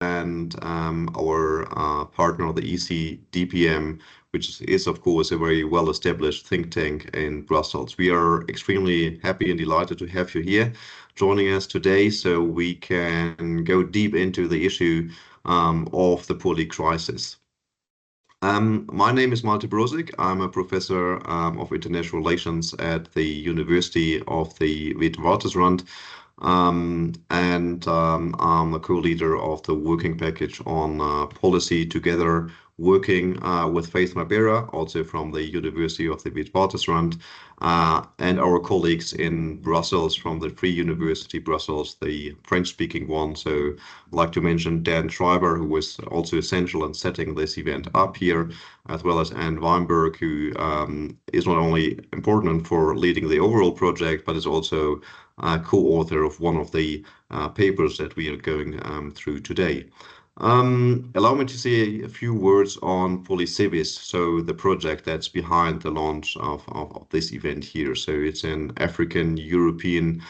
and our partner, the ECDPM, which is of course a very well-established think tank in Brussels. We are extremely happy and delighted to have you here joining us today so we can go deep into the issue of the poly crisis. My name is Malte Brosig. I'm a professor of international relations at the University of the Witwatersrand. I'm a co-leader of the working package on policy together, working with Faith Mabera, also from the University of the Witwatersrand, and our colleagues in Brussels from the Free University Brussels, the French-speaking one. So I'd like to mention Dan Schreiber, who was also essential in setting this event up here, as well as Anne Weyembergh, who is not only important for leading the overall project, but is also co-author of one of the papers that we are going through today. Allow me to say a few words on PolyCIVIS, so the project that's behind the launch of this event here. So it's an African-European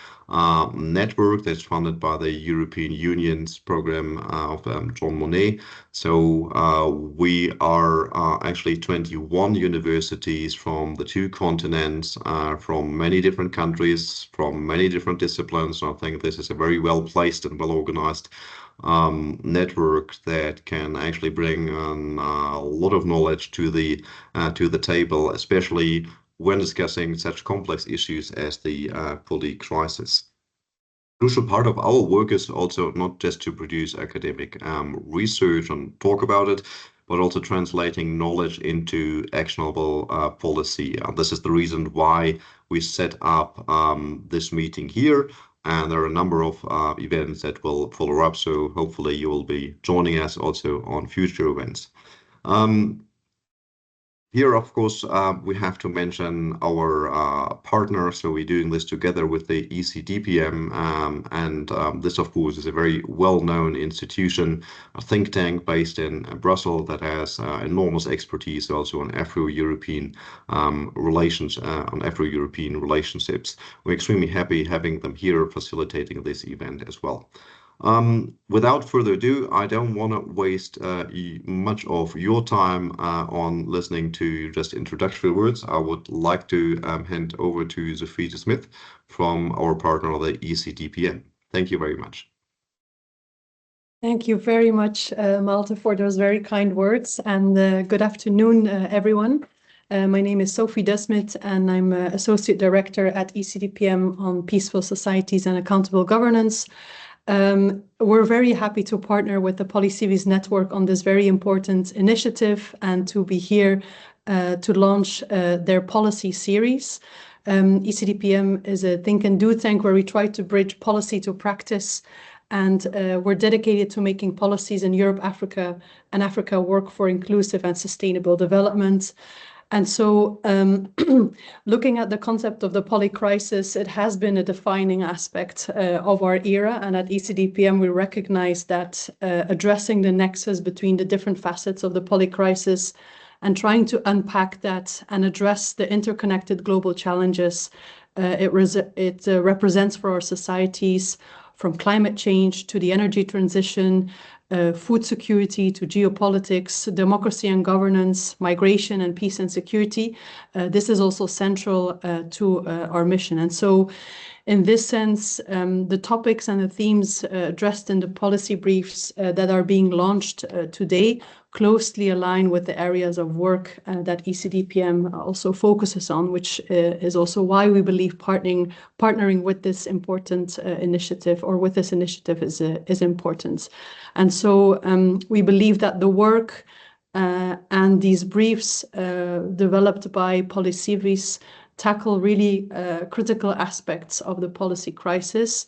network that's funded by the European Union's program of Jean Monnet. So we are actually 21 universities from the two continents, from many different countries, from many different disciplines. So I think this is a very well-placed and well-organized network that can actually bring a lot of knowledge to the table, especially when discussing such complex issues as the poly crisis. Crucial part of our work is also not just to produce academic research and talk about it, but also translating knowledge into actionable policy. This is the reason why we set up this meeting here. And there are a number of events that will follow up, so hopefully you will be joining us also on future events. Here, of course, we have to mention our partner. So we're doing this together with the ECDPM, and this, of course, is a very well-known institution, a think tank based in Brussels that has enormous expertise also on Afro-European relations, on Afro-European relationships. We're extremely happy having them here facilitating this event as well. Without further ado, I don't want to waste much of your time on listening to just introductory words. I would like to hand over to Sophie de Smith from our partner, the ECDPM. Thank you very much. Thank you very much, Malte, for those very kind words, and good afternoon, everyone. My name is Sophie de Smith, and I'm Associate Director at ECDPM on Peaceful Societies and Accountable Governance. We're very happy to partner with the PolyCIVIS network on this very important initiative and to be here to launch their policy series. ECDPM is a think and do tank where we try to bridge policy to practice, and we're dedicated to making policies in Europe, Africa, and Africa work for inclusive and sustainable development. And so looking at the concept of the poly crisis, it has been a defining aspect of our era. And at ECDPM, we recognize that addressing the nexus between the different facets of the poly crisis and trying to unpack that and address the interconnected global challenges it represents for our societies, from climate change to the energy transition, food security to geopolitics, democracy and governance, migration and peace and security. This is also central to our mission. And so in this sense, the topics and the themes addressed in the policy briefs that are being launched today closely align with the areas of work that ECDPM also focuses on, which is also why we believe partnering with this important initiative, or with this initiative, is important. And so we believe that the work and these briefs developed by PolyCIVIS tackle really critical aspects of the policy crisis,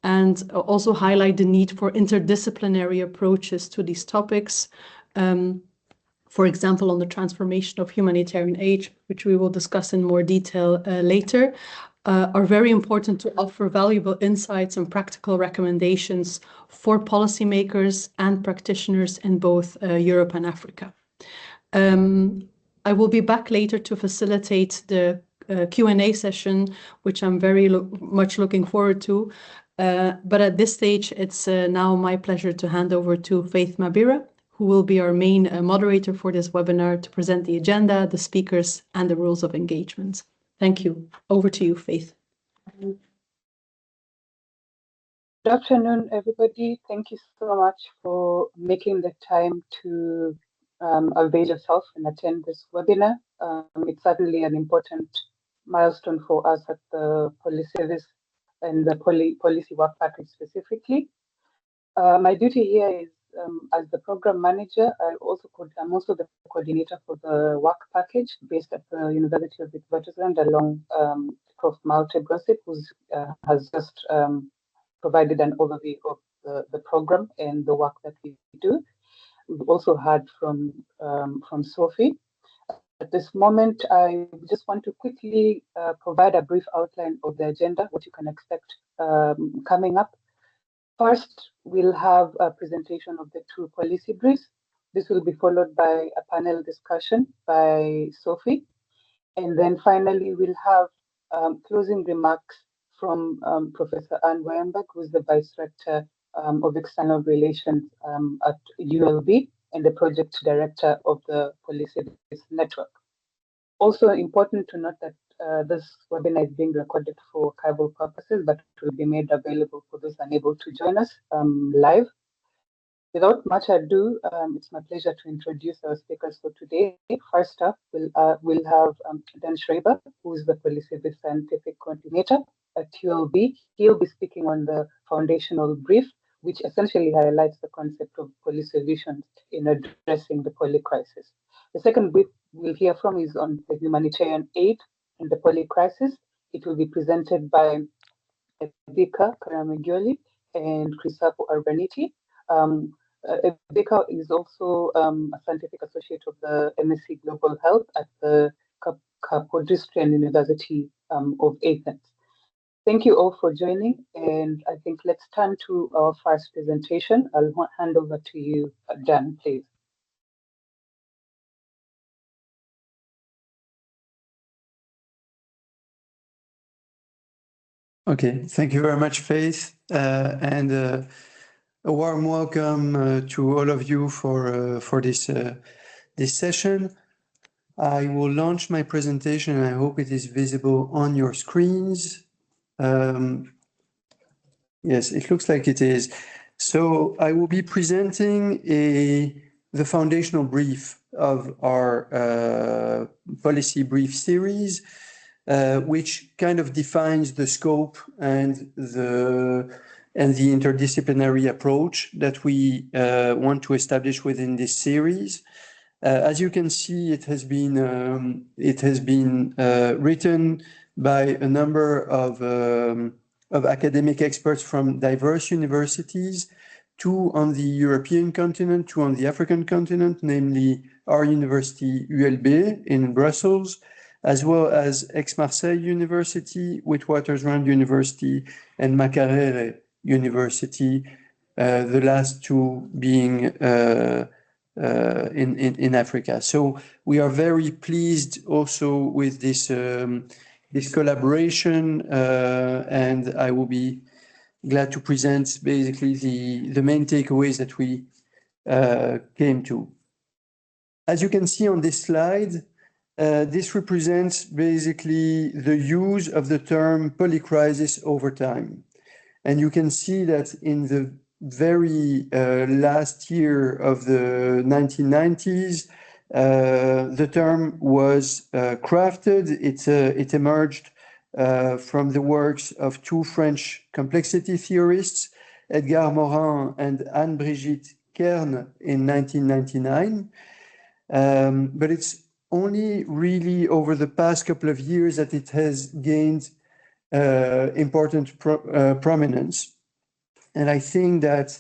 and also highlight the need for interdisciplinary approaches to these topics. For example, on the transformation of humanitarian aid, which we will discuss in more detail later, are very important to offer valuable insights and practical recommendations for policymakers and practitioners in both Europe and Africa. I will be back later to facilitate the Q&A session, which I'm very much looking forward to. But at this stage, it's now my pleasure to hand over to Faith Mabira, who will be our main moderator for this webinar to present the agenda, the speakers, and the rules of engagement. Thank you. Over to you, Faith. Good afternoon, everybody. Thank you so much for making the time to avail yourself and attend this webinar. It's certainly an important milestone for us at the PolyCIVIS and the Policy Work Package specifically. My duty here is as the program manager. I'm also the coordinator for the work package based at the University of Witwatersrand along Prof. Malte Brosig, who has just provided an overview of the program and the work that we do. We've also heard from Sophie. At this moment, I just want to quickly provide a brief outline of the agenda, what you can expect coming up. First, we'll have a presentation of the two policy briefs. This will be followed by a panel discussion by Sophie. And then finally, we'll have closing remarks from Professor Weyembergh, who is the Vice Rector of External Relations at ULB and the Project Director of the PolyCIVIS Network. Also important to note that this webinar is being recorded for archival purposes, but it will be made available for those unable to join us live. Without much ado, it's my pleasure to introduce our speakers for today. First up, we'll have Dan Schreiber, who is the PolyCIVIS Scientific Coordinator at ULB. He'll be speaking on the foundational brief, which essentially highlights the concept of Polysolutions in addressing the poly crisis. The second brief we'll hear from is on the humanitarian aid and the poly crisis. It will be presented by Evika, Karamagioli, and Chrysafo Arvaniti. Evika is also a scientific associate of the MSc Global Health at the Kapodistrian University of Athens. Thank you all for joining, and I think let's turn to our first presentation. I'll hand over to you, Dan, please. Okay, thank you very much, Faith, and a warm welcome to all of you for this session. I will launch my presentation, and I hope it is visible on your screens. Yes, it looks like it is. So I will be presenting the foundational brief of our policy brief series, which kind of defines the scope and the interdisciplinary approach that we want to establish within this series. As you can see, it has been written by a number of academic experts from diverse universities, two on the European continent, two on the African continent, namely our university ULB in Brussels, as well as Aix-Marseille University, Witwatersrand University, and Makerere University, the last two being in Africa. So we are very pleased also with this collaboration, and I will be glad to present basically the main takeaways that we came to. As you can see on this slide, this represents basically the use of the term polycrisis over time. And you can see that in the very last year of the 1990s, the term was crafted. It emerged from the works of two French complexity theorists, Edgar Morin and Anne-Brigitte Kern in 1999. But it's only really over the past couple of years that it has gained important prominence. And I think that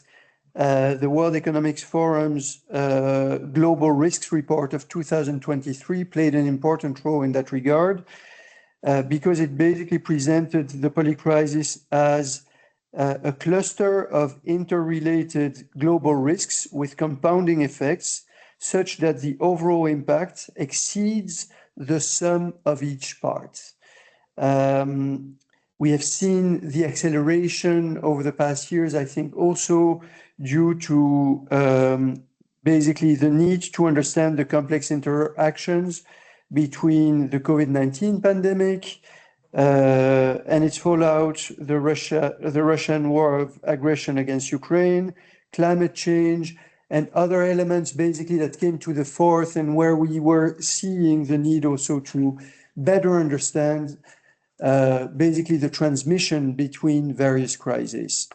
the World Economic Forum's Global Risks Report of 2023 played an important role in that regard, because it basically presented the polycrisis as a cluster of interrelated global risks with compounding effects, such that the overall impact exceeds the sum of each part. We have seen the acceleration over the past years, I think also due to basically the need to understand the complex interactions between the COVID-19 pandemic and its fallout, the Russian war of aggression against Ukraine, climate change, and other elements basically that came to the fore and where we were seeing the need also to better understand basically the transmission between various crises.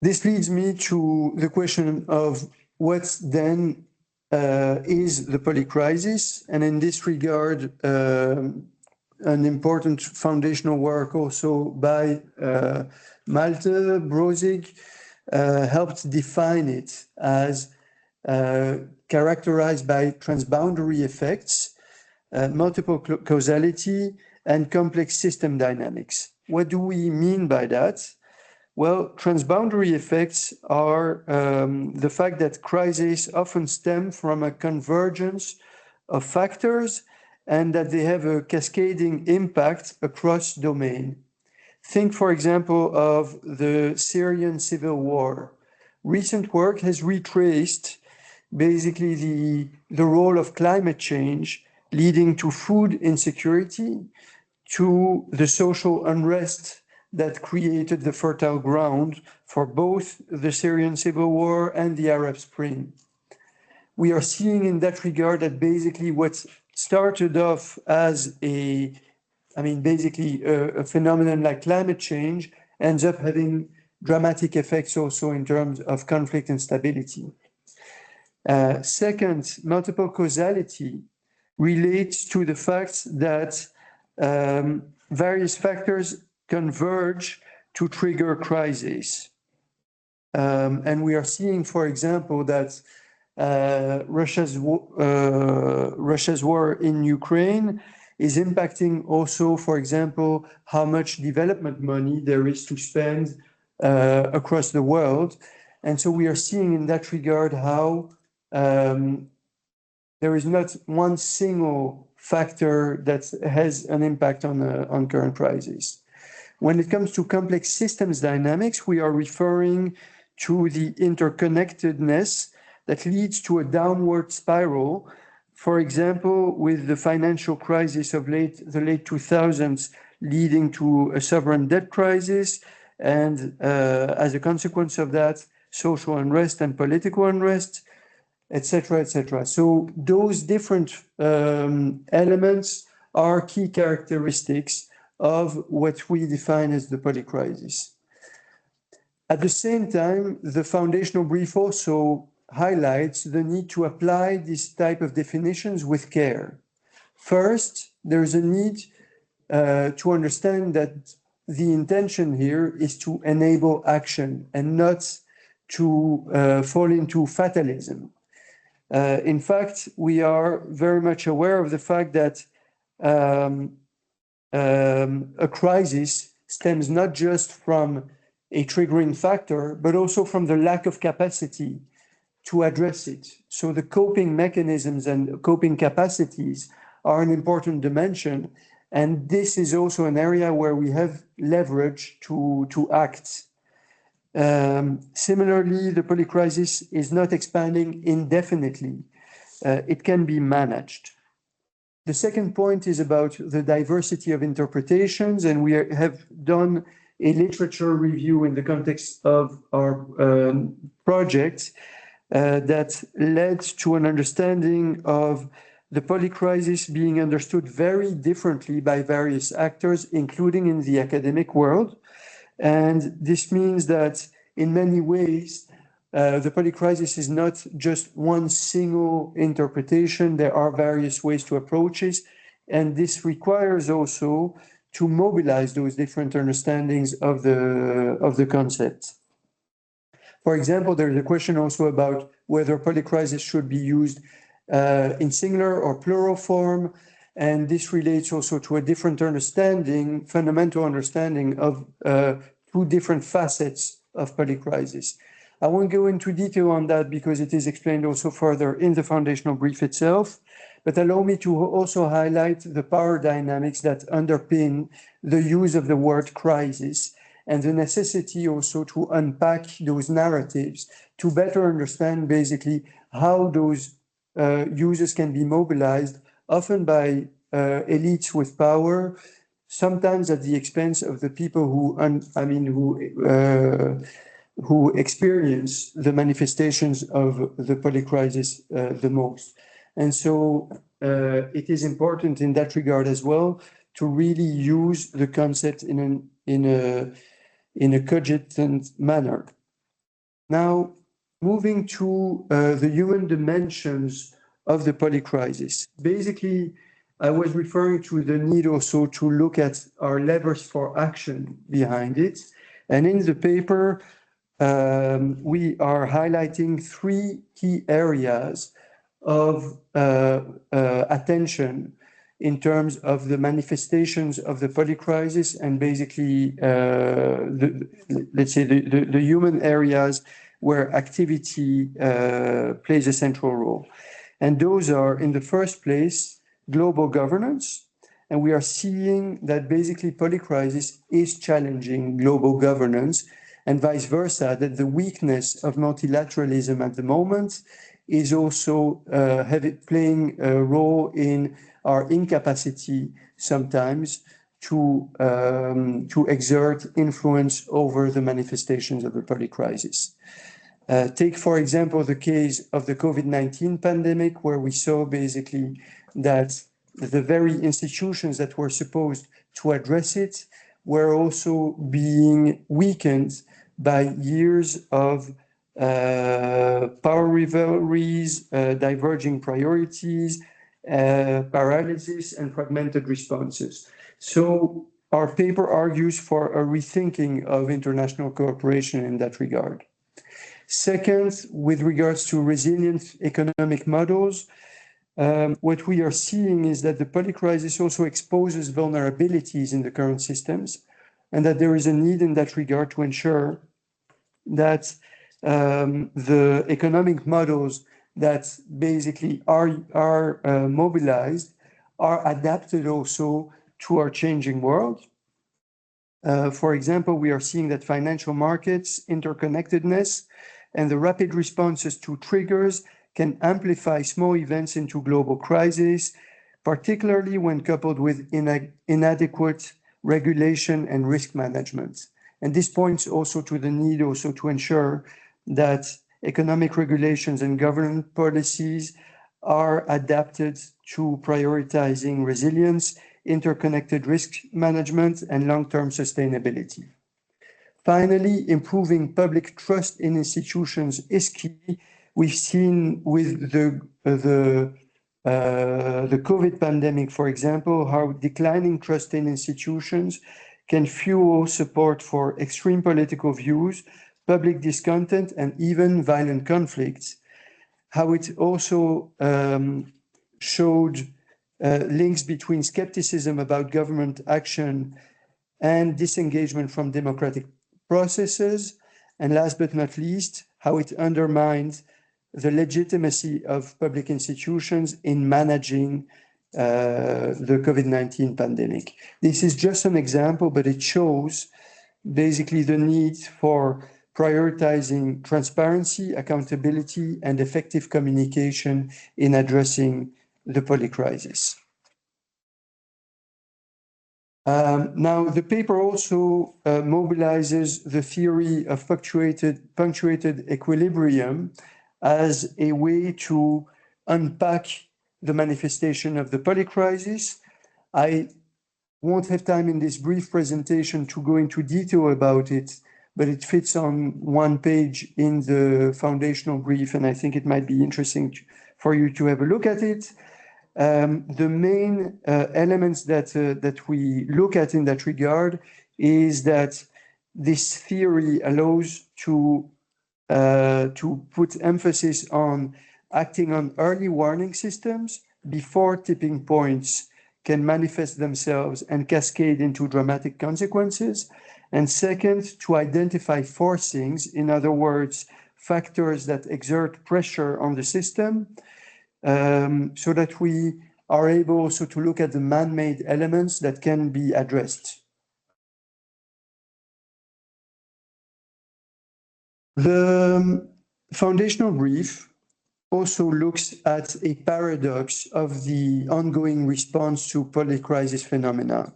This leads me to the question of what then is the polycrisis, and in this regard, an important foundational work also by Malte, Brosig, helped define it as characterized by transboundary effects, multiple causality, and complex system dynamics. What do we mean by that? Well, transboundary effects are the fact that crises often stem from a convergence of factors and that they have a cascading impact across domain. Think, for example, of the Syrian civil war. Recent work has retraced basically the role of climate change leading to food insecurity, to the social unrest that created the fertile ground for both the Syrian civil war and the Arab Spring. We are seeing in that regard that basically what started off as a phenomenon like climate change ends up having dramatic effects also in terms of conflict and stability. Second, multiple causality relates to the fact that various factors converge to trigger crises. And we are seeing, for example, that Russia's war in Ukraine is impacting also, for example, how much development money there is to spend across the world. And so we are seeing in that regard how there is not one single factor that has an impact on current crises. When it comes to complex systems dynamics, we are referring to the interconnectedness that leads to a downward spiral. For example, with the financial crisis of the late 2000s leading to a sovereign debt crisis, and as a consequence of that, social unrest and political unrest, etc., etc. So those different elements are key characteristics of what we define as the polycrisis. At the same time, the foundational brief also highlights the need to apply this type of definitions with care. First, there's a need to understand that the intention here is to enable action and not to fall into fatalism. In fact, we are very much aware of the fact that a crisis stems not just from a triggering factor, but also from the lack of capacity to address it. So the coping mechanisms and coping capacities are an important dimension. And this is also an area where we have leverage to act. Similarly, the polycrisis is not expanding indefinitely. It can be managed. The second point is about the diversity of interpretations, and we have done a literature review in the context of our project that led to an understanding of the polycrisis being understood very differently by various actors, including in the academic world. And this means that in many ways, the polycrisis is not just one single interpretation. There are various ways to approach it. And this requires also to mobilize those different understandings of the concept. For example, there's a question also about whether polycrisis should be used in singular or plural form. And this relates also to a different understanding, fundamental understanding of two different facets of polycrisis. I won't go into detail on that because it is explained also further in the foundational brief itself. but allow me to also highlight the power dynamics that underpin the use of the word crisis and the necessity also to unpack those narratives to better understand basically how those users can be mobilized, often by elites with power, sometimes at the expense of the people who experience the manifestations of the polycrisis the most. And so it is important in that regard as well to really use the concept in a cogent manner. Now, moving to the human dimensions of the polycrisis. Basically, I was referring to the need also to look at our levers for action behind it. And in the paper, we are highlighting three key areas of attention in terms of the manifestations of the polycrisis and basically, let's say, the human areas where activity plays a central role. And those are, in the first place, global governance. And we are seeing that basically polycrisis is challenging global governance, and vice versa, that the weakness of multilateralism at the moment is also playing a role in our incapacity sometimes to exert influence over the manifestations of the polycrisis. Take, for example, the case of the COVID-19 pandemic, where we saw basically that the very institutions that were supposed to address it were also being weakened by years of power rivalries, diverging priorities, paralysis, and fragmented responses. So our paper argues for a rethinking of international cooperation in that regard. Second, with regards to resilient economic models, what we are seeing is that the polycrisis also exposes vulnerabilities in the current systems, and that there is a need in that regard to ensure that the economic models that basically are mobilized are adapted also to our changing world. For example, we are seeing that financial markets, interconnectedness, and the rapid responses to triggers can amplify small events into global crises, particularly when coupled with inadequate regulation and risk management. And this points also to the need also to ensure that economic regulations and government policies are adapted to prioritizing resilience, interconnected risk management, and long-term sustainability. Finally, improving public trust in institutions is key. We've seen with the COVID pandemic, for example, how declining trust in institutions can fuel support for extreme political views, public discontent, and even violent conflicts. How it also showed links between skepticism about government action and disengagement from democratic processes. And last but not least, how it undermined the legitimacy of public institutions in managing the COVID-19 pandemic. This is just an example, but it shows basically the need for prioritizing transparency, accountability, and effective communication in addressing the polycrisis. Now, the paper also mobilizes the theory of punctuated equilibrium as a way to unpack the manifestation of the polycrisis. I won't have time in this brief presentation to go into detail about it, but it fits on one page in the foundational brief, and I think it might be interesting for you to have a look at it. The main elements that we look at in that regard is that this theory allows to put emphasis on acting on early warning systems before tipping points can manifest themselves and cascade into dramatic consequences. And second, to identify forcings, in other words, factors that exert pressure on the system, so that we are able also to look at the man-made elements that can be addressed. The foundational brief also looks at a paradox of the ongoing response to polycrisis phenomena.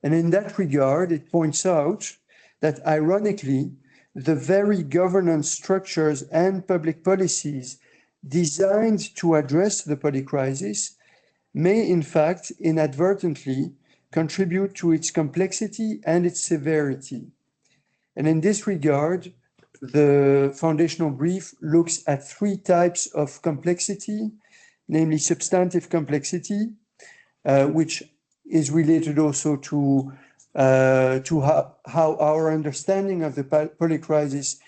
And in that regard, it points out that ironically, the very governance structures and public policies designed to address the polycrisis may in fact inadvertently contribute to its complexity and its severity. And in this regard, the foundational brief looks at three types of complexity, namely substantive complexity, which is related also to how our understanding of the polycrisis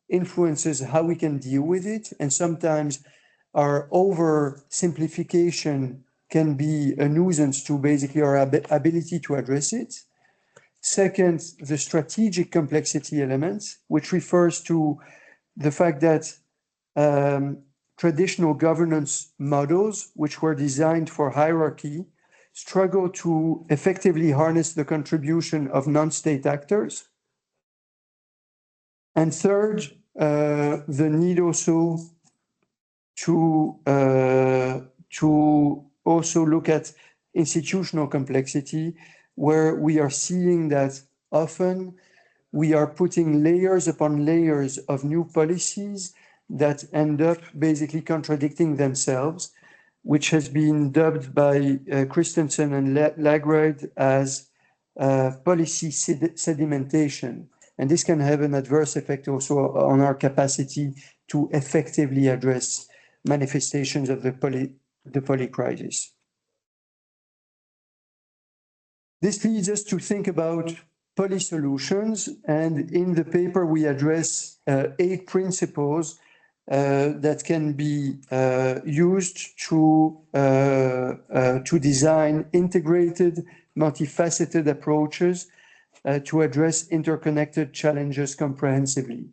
influences how we can deal with it. And sometimes our oversimplification can be a nuisance to basically our ability to address it. Second, the strategic complexity element, which refers to the fact that traditional governance models, which were designed for hierarchy, struggle to effectively harness the contribution of non-state actors. And third, the need also to also look at institutional complexity, where we are seeing that often we are putting layers upon layers of new policies that end up basically contradicting themselves, which has been dubbed by Christensen and Lagrade as policy sedimentation. And this can have an adverse effect also on our capacity to effectively address manifestations of the polycrisis. This leads us to think about Polysolutions, and in the paper we address 8 principles that can be used to design integrated, multifaceted approaches to address interconnected challenges comprehensively.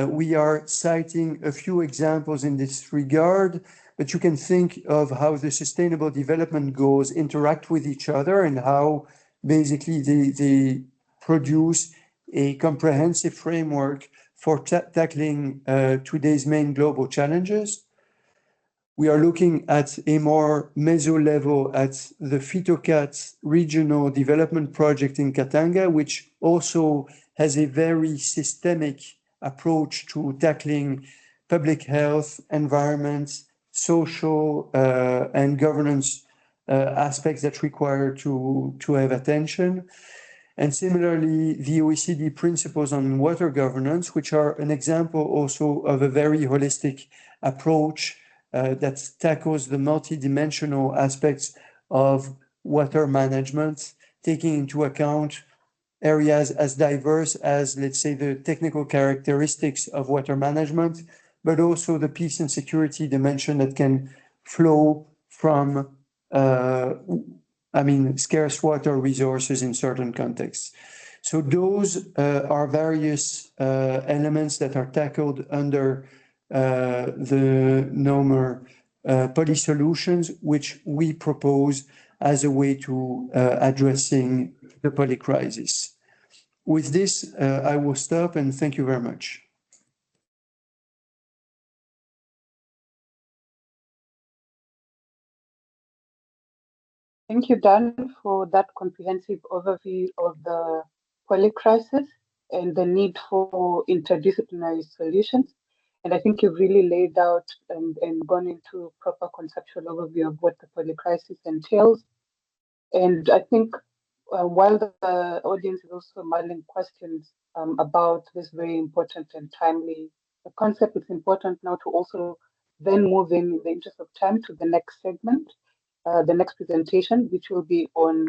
We are citing a few examples in this regard, but you can think of how the Sustainable Development Goals interact with each other and how basically they produce a comprehensive framework for tackling today's main global challenges. We are looking at a more meso level at the PhytoCat Regional Development Project in Katanga, which also has a very systemic approach to tackling public health, environment, social and governance aspects that require to have attention. And similarly, the OECD principles on water governance, which are an example also of a very holistic approach that tackles the multidimensional aspects of water management, taking into account areas as diverse as, let's say, the technical characteristics of water management, but also the peace and security dimension that can flow from, scarce water resources in certain contexts. So those are various elements that are tackled under the NOMER Polysolutions, which we propose as a way to addressing the polycrisis. With this, I will stop and thank you very much. Thank you, Dan, for that comprehensive overview of the polycrisis and the need for interdisciplinary solutions. And I think you've really laid out and gone into proper conceptual overview of what the polycrisis entails. And I think while the audience is also mulling questions about this very important and timely concept, it's important now to also then move in the interest of time to the next segment, the next presentation, which will be on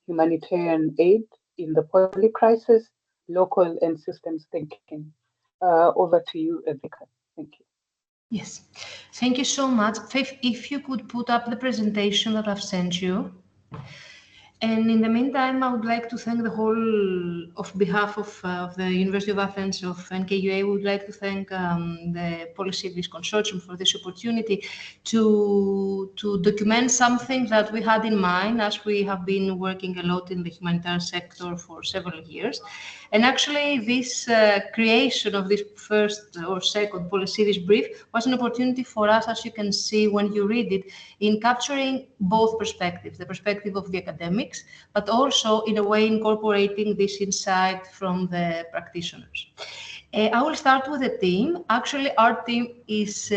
humanitarian aid in the polycrisis, local and systems thinking. Over to you, Evika. Thank you. Yes, thank you so much. If you could put up the presentation that I've sent you. And in the meantime, I would like to thank the whole, of behalf of the University of Athens of NKUA, we would like to thank the PolyCIVIS Consortium for this opportunity to document something that we had in mind, as we have been working a lot in the humanitarian sector for several years. And actually, this creation of this first or second PolyCIVIS brief was an opportunity for us, as you can see when you read it, in capturing both perspectives, the perspective of the academics, but also in a way incorporating this insight from the practitioners. I will start with the team. Actually, our team is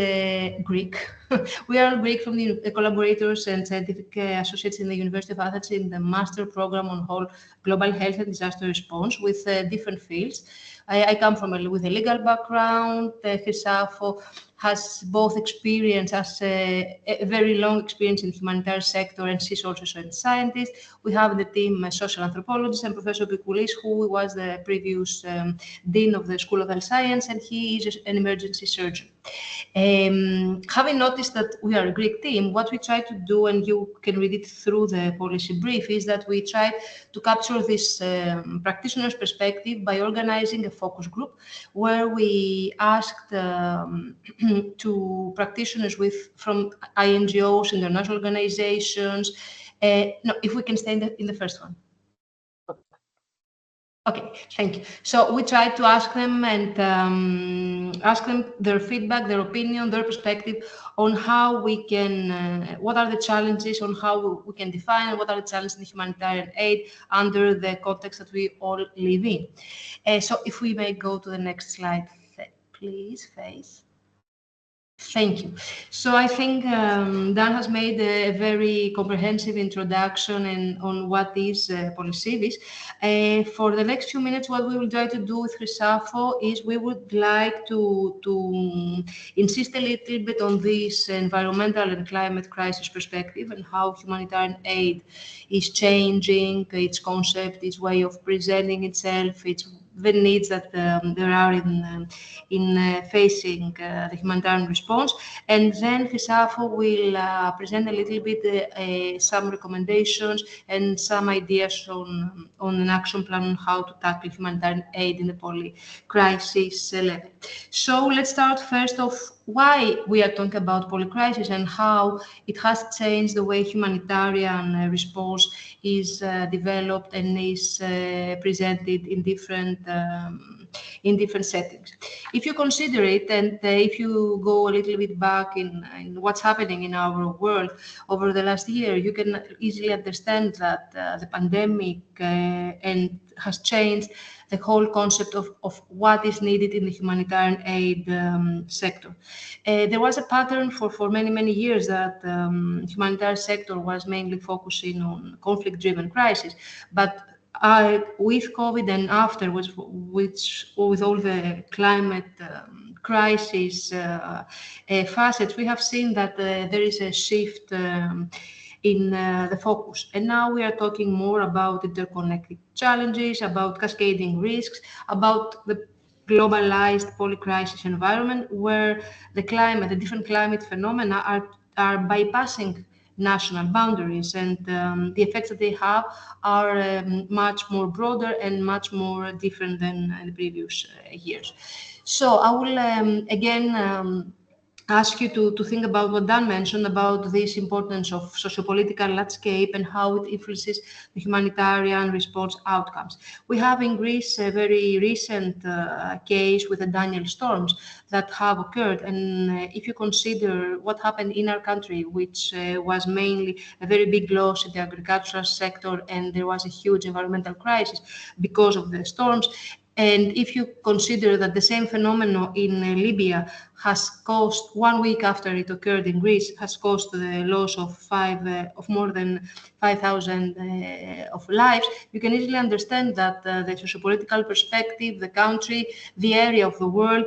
Greek. We are Greek from the collaborators and scientific associates in the University of Athens in the master program on whole global health and disaster response with different fields. I come from with a legal background. Chrysafo has both experience as a very long experience in the humanitarian sector, and she's also a scientist. We have the team a social anthropologist and Professor Pikoulis, who was the previous dean of the School of Health Science, and he is an emergency surgeon. Having noticed that we are a Greek team, what we try to do, and you can read it through the policy brief, is that we try to capture this practitioner's perspective by organizing a focus group where we asked to practitioners from INGOs, international organizations. No, if we can stay in the first one. Okay, thank you. So we tried to ask them and ask them their feedback, their opinion, their perspective on how we can, what are the challenges, on how we can define what are the challenges in the humanitarian aid under the context that we all live in. So if we may go to the next slide, please, Faith. Thank you. So I think Dan has made a very comprehensive introduction on what is PolyCIVIS. For the next few minutes, what we will try to do with Chrysafo is we would like to insist a little bit on this environmental and climate crisis perspective and how humanitarian aid is changing its concept, its way of presenting itself, the needs that there are in facing the humanitarian response. And then Chrysafo will present a little bit some recommendations and some ideas on an action plan on how to tackle humanitarian aid in the polycrisis level. So let's start first off why we are talking about polycrisis and how it has changed the way humanitarian response is developed and is presented in different settings. If you consider it, and if you go a little bit back in what's happening in our world over the last year, you can easily understand that the pandemic and has changed the whole concept of what is needed in the humanitarian aid sector. There was a pattern for many years that humanitarian sector was mainly focusing on conflict-driven crisis, but with COVID and afterwards, with all the climate crisis facets, we have seen that there is a shift in the focus. And now we are talking more about interconnected challenges, about cascading risks, about the globalized polycrisis environment where the different climate phenomena are bypassing national boundaries, and the effects that they have are much more broader and much more different than the previous years. So I will again ask you to think about what Dan mentioned about this importance of sociopolitical landscape and how it influences the humanitarian response outcomes. We have in Greece a very recent case with the Daniel storms that have occurred, and if you consider what happened in our country, which was mainly a very big loss in the agricultural sector, and there was a huge environmental crisis because of the storms. And if you consider that the same phenomenon in Libya has caused, 1 week after it occurred in Greece, has caused the loss of more than 5,000 of lives, you can easily understand that the sociopolitical perspective, the country, the area of the world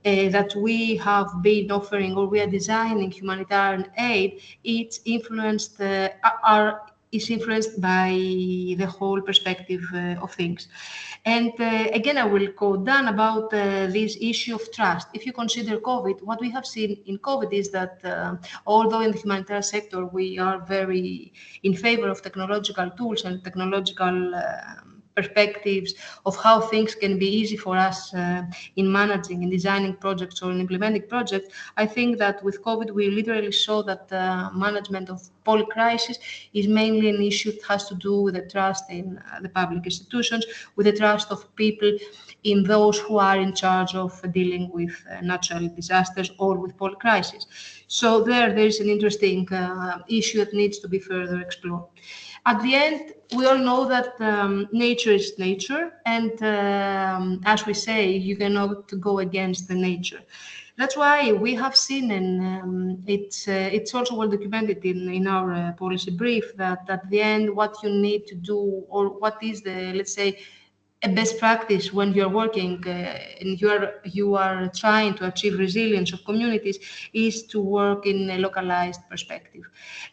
that we have been offering or we are designing humanitarian aid, it's influenced, are is influenced by the whole perspective of things. And again, I will go down about this issue of trust. If you consider COVID, what we have seen in COVID is that although in the humanitarian sector we are very in favor of technological tools and technological perspectives of how things can be easy for us in managing and designing projects or in implementing projects, I think that with COVID we literally saw that management of polycrisis is mainly an issue that has to do with the trust in the public institutions, with the trust of people in those who are in charge of dealing with natural disasters or with polycrisis. So there is an interesting issue that needs to be further explored. At the end, we all know that nature is nature, and as we say, you cannot go against the nature. That's why we have seen, and it's also well documented in our policy brief, that at the end, what you need to do, or what is the, let's say, a best practice when you're working and you are trying to achieve resilience of communities, is to work in a localized perspective.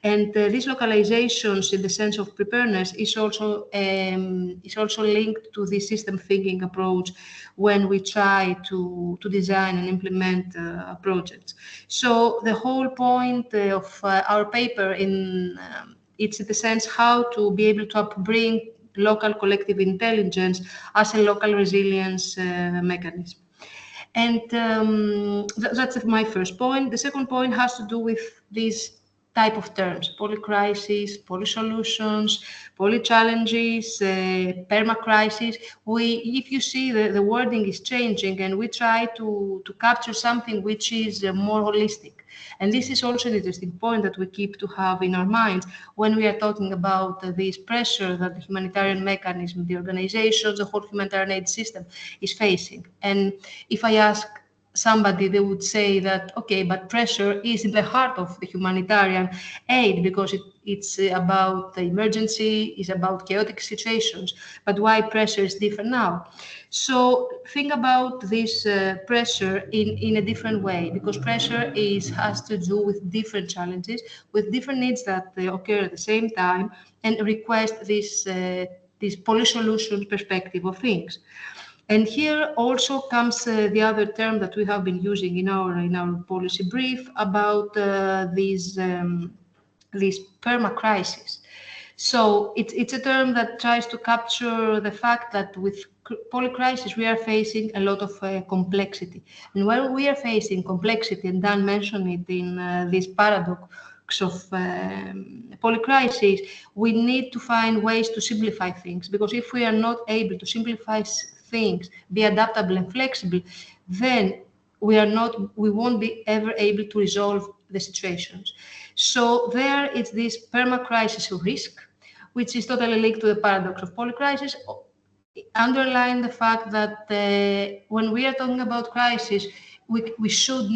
And these localizations in the sense of preparedness is also linked to the system thinking approach when we try to design and implement projects. So the whole point of our paper it's in the sense how to be able to bring local collective intelligence as a local resilience mechanism. And that's my first point. The second point has to do with these type of terms: polycrisis, polysolutions, polychallenges, permacrisis. If you see the wording is changing, and we try to capture something which is more holistic. And this is also an interesting point that we keep to have in our minds when we are talking about this pressure that the humanitarian mechanism, the organizations, the whole humanitarian aid system is facing. And if I ask somebody, they would say that, okay, but pressure is in the heart of the humanitarian aid because it's about the emergency, it's about chaotic situations. But why pressure is different now? So think about this pressure in a different way, because pressure has to do with different challenges, with different needs that occur at the same time, and request this polysolution perspective of things. And here also comes the other term that we have been using in our policy brief about this permacrisis. So it's a term that tries to capture the fact that with polycrisis we are facing a lot of complexity. And when we are facing complexity, and Dan mentioned it in this paradox of polycrisis, we need to find ways to simplify things, because if we are not able to simplify things, be adaptable and flexible, then we won't be ever able to resolve the situations. So there is this permacrisis risk, which is totally linked to the paradox of polycrisis, underline the fact that when we are talking about crisis, we should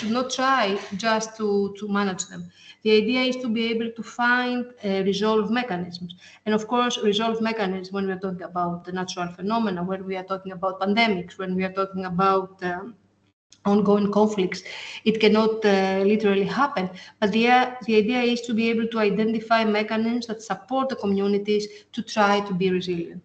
not try just to manage them. The idea is to be able to find resolve mechanisms. And of course, resolve mechanisms when we are talking about the natural phenomena, when we are talking about pandemics, when we are talking about ongoing conflicts, it cannot literally happen. But the idea is to be able to identify mechanisms that support the communities to try to be resilient.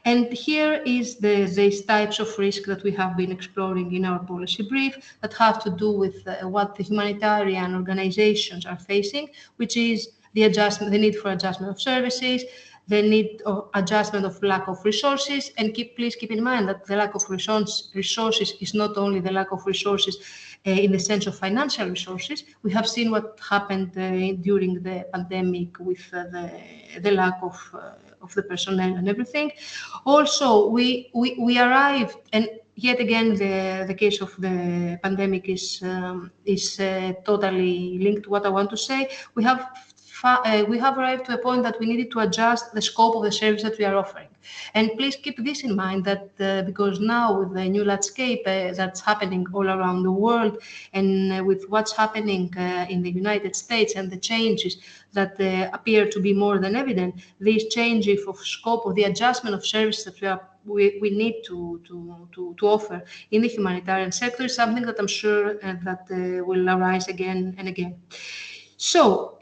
And here is these types of risk that we have been exploring in our policy brief that have to do with what the humanitarian organizations are facing, which is the need for adjustment of services, the need of adjustment of lack of resources. And please keep in mind that the lack of resources is not only the lack of resources in the sense of financial resources. We have seen what happened during the pandemic with the lack of the personnel and everything. Also, we arrived, and yet again, the case of the pandemic is totally linked to what I want to say. We have arrived to a point that we needed to adjust the scope of the service that we are offering. And please keep this in mind that because now with the new landscape that's happening all around the world, and with what's happening in the United States and the changes that appear to be more than evident, these changes of scope of the adjustment of services that we need to offer in the humanitarian sector is something that I'm sure that will arise again and again. So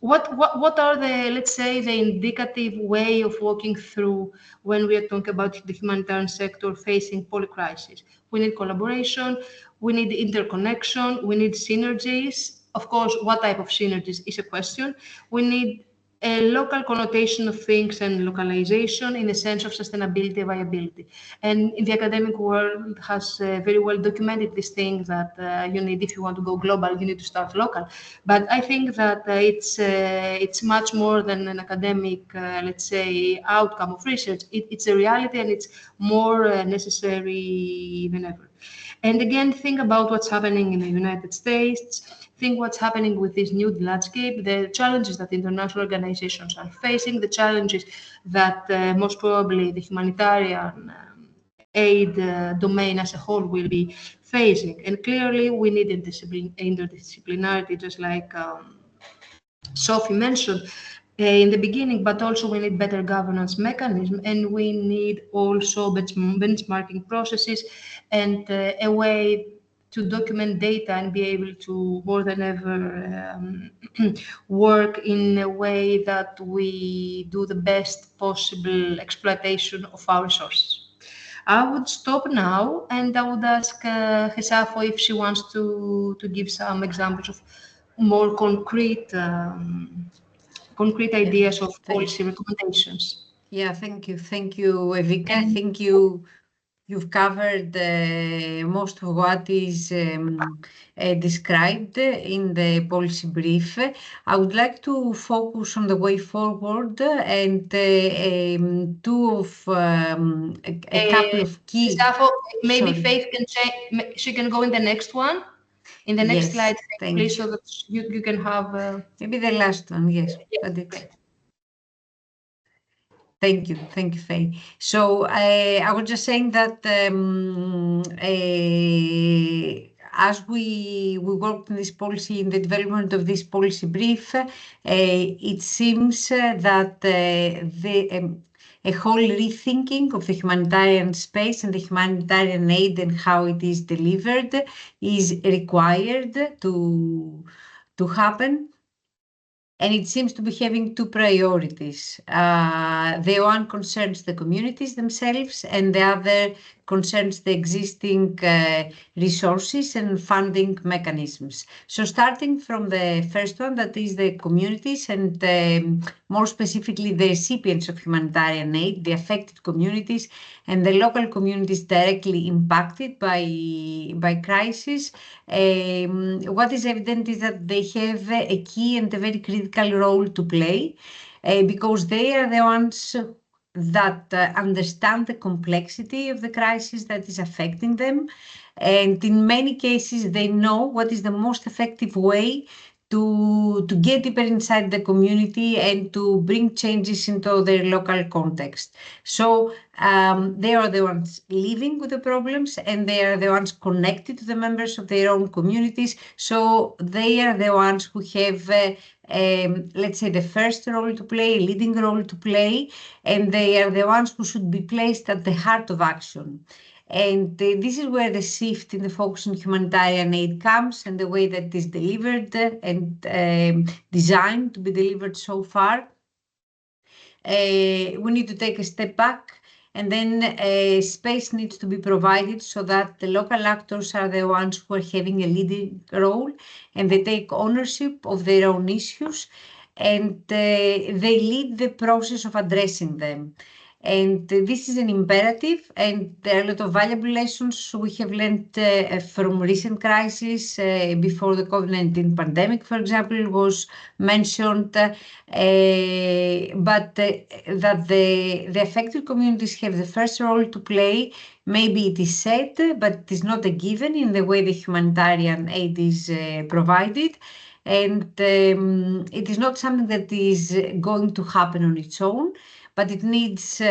what are the, let's say, the indicative way of walking through when we are talking about the humanitarian sector facing polycrisis? We need collaboration, we need interconnection, we need synergies. Of course, what type of synergies is a question. We need a local connotation of things and localization in the sense of sustainability and viability. And in the academic world has very well documented this thing that you need, if you want to go global, you need to start local. But I think that it's much more than an academic, let's say, outcome of research. It's a reality, and it's more necessary than ever. And again, think about what's happening in the United States. Think what's happening with this new landscape, the challenges that international organizations are facing, the challenges that most probably the humanitarian aid domain as a whole will be facing. And clearly, we need interdisciplinarity, just like Sophie mentioned in the beginning, but also we need better governance mechanism, and we need also benchmarking processes and a way to document data and be able to more than ever work in a way that we do the best possible exploitation of our resources. I would stop now, and I would ask Chrysafo if she wants to give some examples of more concrete ideas of policy recommendations. Yeah, thank you. Thank you, Evika. I think you've covered most of what is described in the policy brief. I would like to focus on the way forward and two of a couple of key. Chrysafo, maybe Sorry. Faith can say, she can go in the next one. In the next slide, please, so that you can have... Maybe the last one, yes. But it's... Thank you, Faye. So I was just saying that as we worked in this policy, in the development of this policy brief, it seems that a whole rethinking of the humanitarian space and the humanitarian aid and how it is delivered is required to happen. And it seems to be having two priorities. The one concerns the communities themselves, and the other concerns the existing resources and funding mechanisms. So starting from the first one, that is the communities, and more specifically the recipients of humanitarian aid, the affected communities, and the local communities directly impacted by crisis. What is evident is that they have a key and a very critical role to play because they are the ones that understand the complexity of the crisis that is affecting them. And in many cases, they know what is the most effective way to get deeper inside the community and to bring changes into their local context. So they are the ones living with the problems, and they are the ones connected to the members of their own communities. So they are the ones who have, let's say, the first role to play, a leading role to play, and they are the ones who should be placed at the heart of action. And this is where the shift in the focus on humanitarian aid comes, and the way that it is delivered and designed to be delivered so far. We need to take a step back, and then space needs to be provided so that the local actors are the ones who are having a leading role, and they take ownership of their own issues, and they lead the process of addressing them. And this is an imperative, and there are a lot of valuable lessons we have learned from recent crises. Before the COVID-19 pandemic, for example, was mentioned, but that the affected communities have the first role to play. Maybe it is said, but it is not a given in the way the humanitarian aid is provided. And it is not something that is going to happen on its own, but it needs to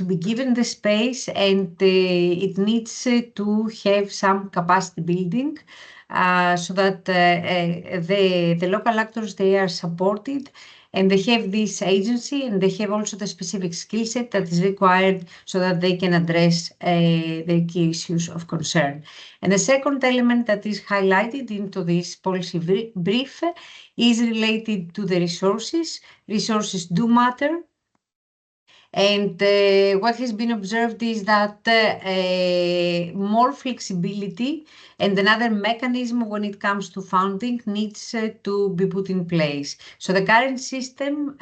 be given the space, and it needs to have some capacity building so that the local actors, they are supported, And they have this agency, and they have also the specific skill set that is required so that they can address the key issues of concern. And the second element that is highlighted into this policy brief is related to the resources. Resources do matter. And what has been observed is that more flexibility and another mechanism when it comes to funding needs to be put in place. So the current system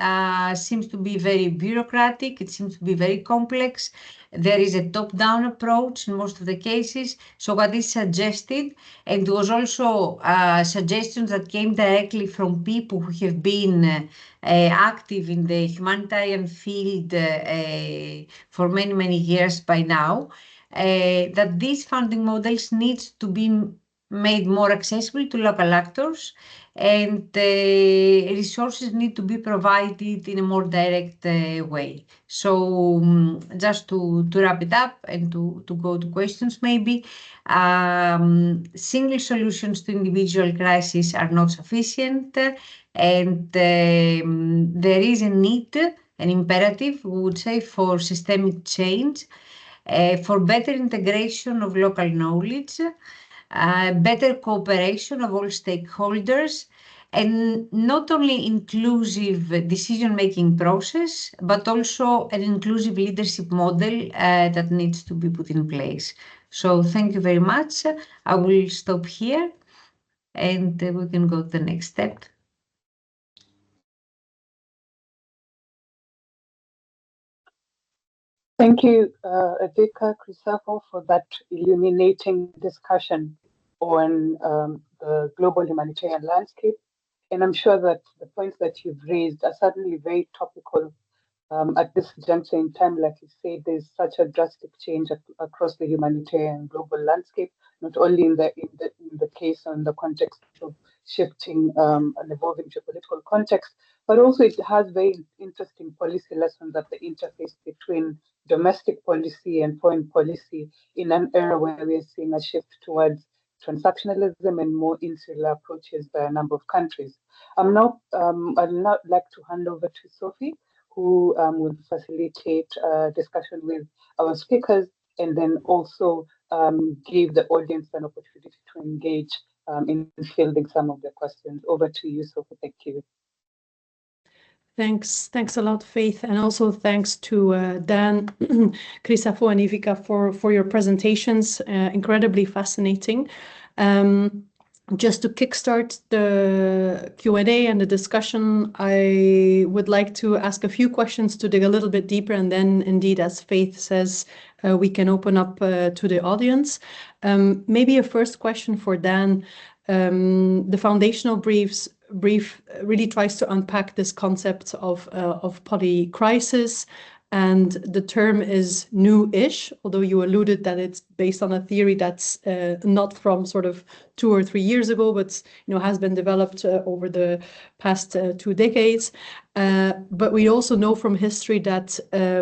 seems to be very bureaucratic, it seems to be very complex. There is a top-down approach in most of the cases. So what is suggested, and it was also suggestions that came directly from people who have been active in the humanitarian field for many, many years by now, that these funding models need to be made more accessible to local actors, and resources need to be provided in a more direct way. So just to wrap it up and to go to questions maybe, single solutions to individual crises are not sufficient, and there is a need, an imperative, we would say, for systemic change, for better integration of local knowledge, better cooperation of all stakeholders, and not only inclusive decision-making process, but also an inclusive leadership model that needs to be put in place. So thank you very much. I will stop here, and we can go to the next step. Thank you, Evika, Chrysafo, for that illuminating discussion on the global humanitarian landscape. And I'm sure that the points that you've raised are certainly very topical at this juncture in time. Like you say, there's such a drastic change across the humanitarian global landscape, not only in the case or in the context of shifting and evolving geopolitical context, but also it has very interesting policy lessons at the interface between domestic policy and foreign policy in an era where we're seeing a shift towards transactionalism and more insular approaches by a number of countries. I'd now like to hand over to Sophie, who will facilitate a discussion with our speakers and then also give the audience an opportunity to engage in fielding some of the questions. Over to you, Sophie. Thank you. Thanks a lot, Faith, and also thanks to Dan, Chrysafo, and Evika for your presentations. Incredibly fascinating. Just to kickstart the Q&A and the discussion, I would like to ask a few questions to dig a little bit deeper, and then indeed, as Faith says, we can open up to the audience. Maybe a first question for Dan. The foundational brief really tries to unpack this concept of polycrisis, and the term is new-ish, although you alluded that it's based on a theory that's not from sort of 2 or 3 years ago, but has been developed over the past 2 decades. But we also know from history that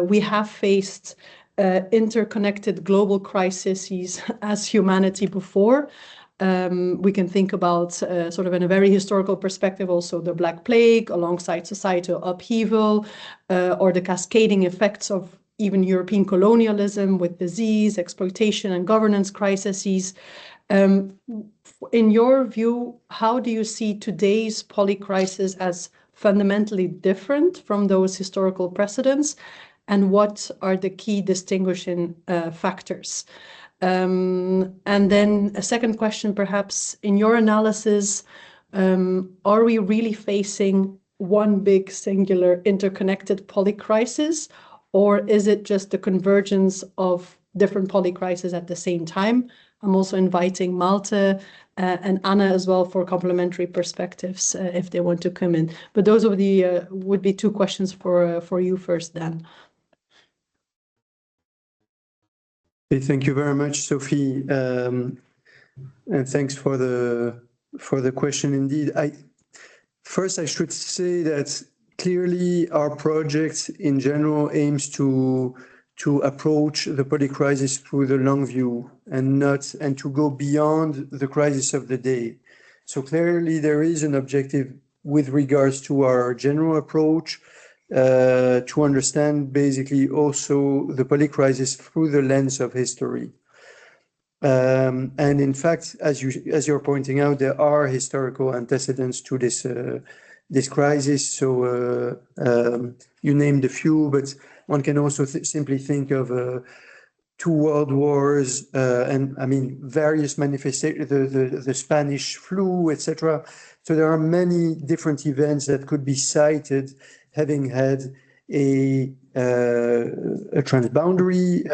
we have faced interconnected global crises as humanity before. We can think about sort of in a very historical perspective also the Black Plague alongside societal upheaval, or the cascading effects of even European colonialism with disease, exploitation, and governance crises. In your view, how do you see today's polycrisis as fundamentally different from those historical precedents, and what are the key distinguishing factors? And then a second question, perhaps, in your analysis, are we really facing one big singular interconnected polycrisis, or is it just the convergence of different polycrises at the same time? I'm also inviting Malte and Anna as well for complementary perspectives if they want to come in. But those would be 2 questions for you first, Dan. Thank you very much, Sophie, and thanks for the question. Indeed, first I should say that clearly our project in general aims to approach the polycrisis through the long view and to go beyond the crisis of the day. So clearly there is an objective with regards to our general approach, to understand basically also the polycrisis through the lens of history. And in fact, as you're pointing out, there are historical antecedents to this crisis. So you named a few, but one can also simply think of 2 world wars, and I mean various manifestations, the Spanish flu, etc. So there are many different events that could be cited having had a transboundary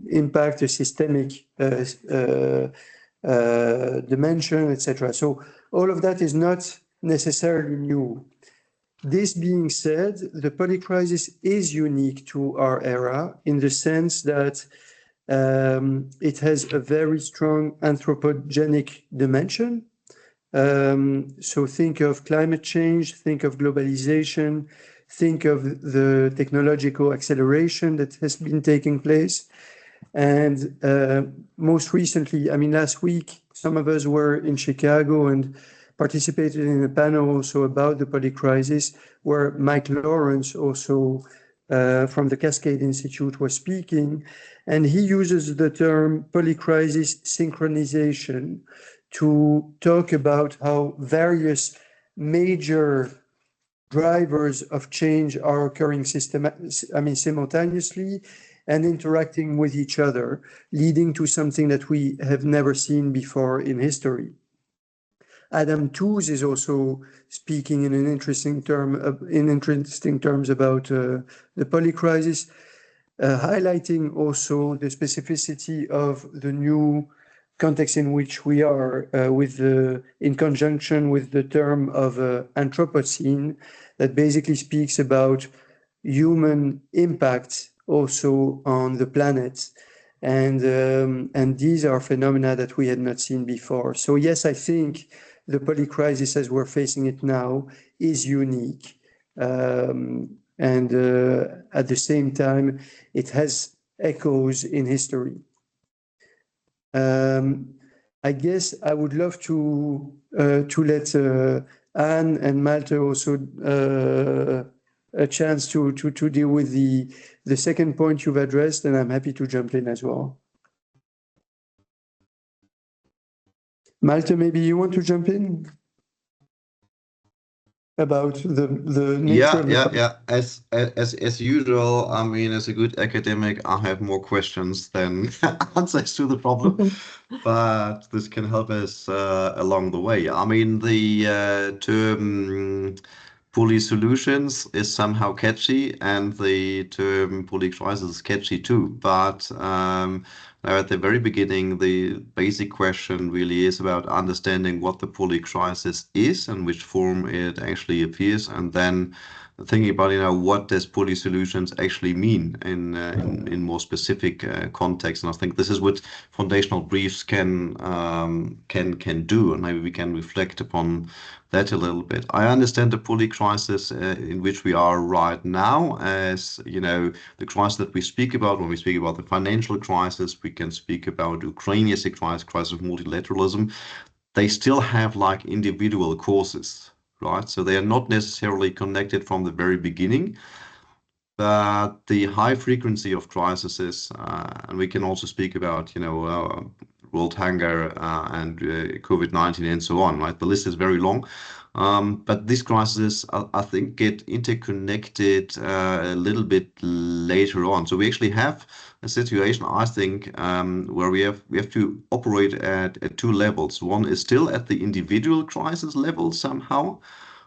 impact, a systemic dimension, etc. So all of that is not necessarily new. This being said, the polycrisis is unique to our era in the sense that it has a very strong anthropogenic dimension. So think of climate change, think of globalization, think of the technological acceleration that has been taking place. And most recently, I mean, last week, some of us were in Chicago and participated in a panel also about the polycrisis, where Mike Lawrence, also from the Cascade Institute, was speaking. And he uses the term polycrisis synchronization to talk about how various major drivers of change are occurring simultaneously and interacting with each other, leading to something that we have never seen before in history. Adam Tooze is also speaking in interesting terms about the polycrisis, highlighting also the specificity of the new context in which we are, in conjunction with the term of Anthropocene, that basically speaks about human impact also on the planet. And these are phenomena that we had not seen before. So yes, I think the polycrisis as we're facing it now is unique. And at the same time, it has echoes in history. I guess I would love to let Anne and Malte also a chance to deal with the second point you've addressed, and I'm happy to jump in as well. Malte, maybe you want to jump in about the nature of the... Yeah. As usual, I mean, as a good academic, I have more questions than answers to the problem, but this can help us along the way. I mean, the term Polysolutions is somehow catchy, and the term polycrisis is catchy too. But now at the very beginning, the basic question really is about understanding what the polycrisis is and which form it actually appears, and then thinking about, what does Polysolutions actually mean in more specific context. And I think this is what foundational briefs can do, and maybe we can reflect upon that a little bit. I understand the polycrisis in which we are right now as, the crisis that we speak about. When we speak about the financial crisis, we can speak about Ukraine as a crisis of multilateralism. They still have like individual causes, right? So they are not necessarily connected from the very beginning. But the high frequency of crises, and we can also speak about, world hunger and COVID-19 and so on, right? The list is very long. But these crises, I think, get interconnected a little bit later on. So we actually have a situation, I think, where we have to operate at 2 levels. One is still at the individual crisis level somehow,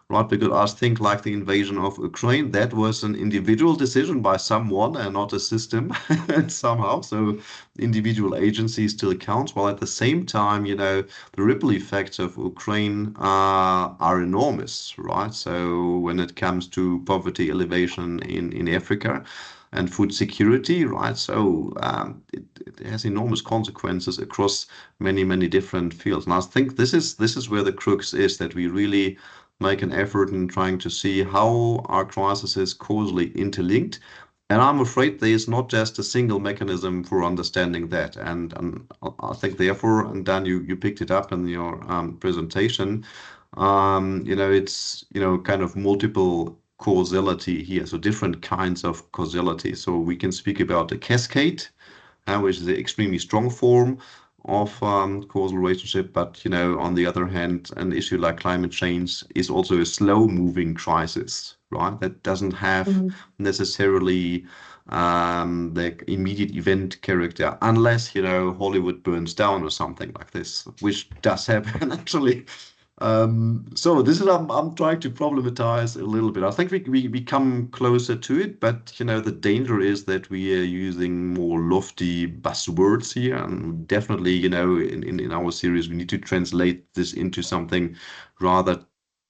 right? Because I think like the invasion of Ukraine, that was an individual decision by someone and not a system somehow. So individual agency still counts. While at the same time, the ripple effects of Ukraine are enormous, right? So when it comes to poverty elevation in Africa and food security, right? So it has enormous consequences across many, many different fields. And I think this is where the crux is, that we really make an effort in trying to see how our crises causally interlinked. And I'm afraid there is not just a single mechanism for understanding that. And I think therefore, and Dan, you picked it up in your presentation, It's, kind of multiple causality here, so different kinds of causality. So we can speak about the cascade, which is an extremely strong form of causal relationship. But, on the other hand, an issue like climate change is also a slow-moving crisis, right? That doesn't have necessarily the immediate event character, unless, Hollywood burns down or something like this, which does happen actually. So this is I'm trying to problematize a little bit. I think we come closer to it, but the danger is that we are using more lofty buzzwords here, and definitely in our series we need to translate this into something rather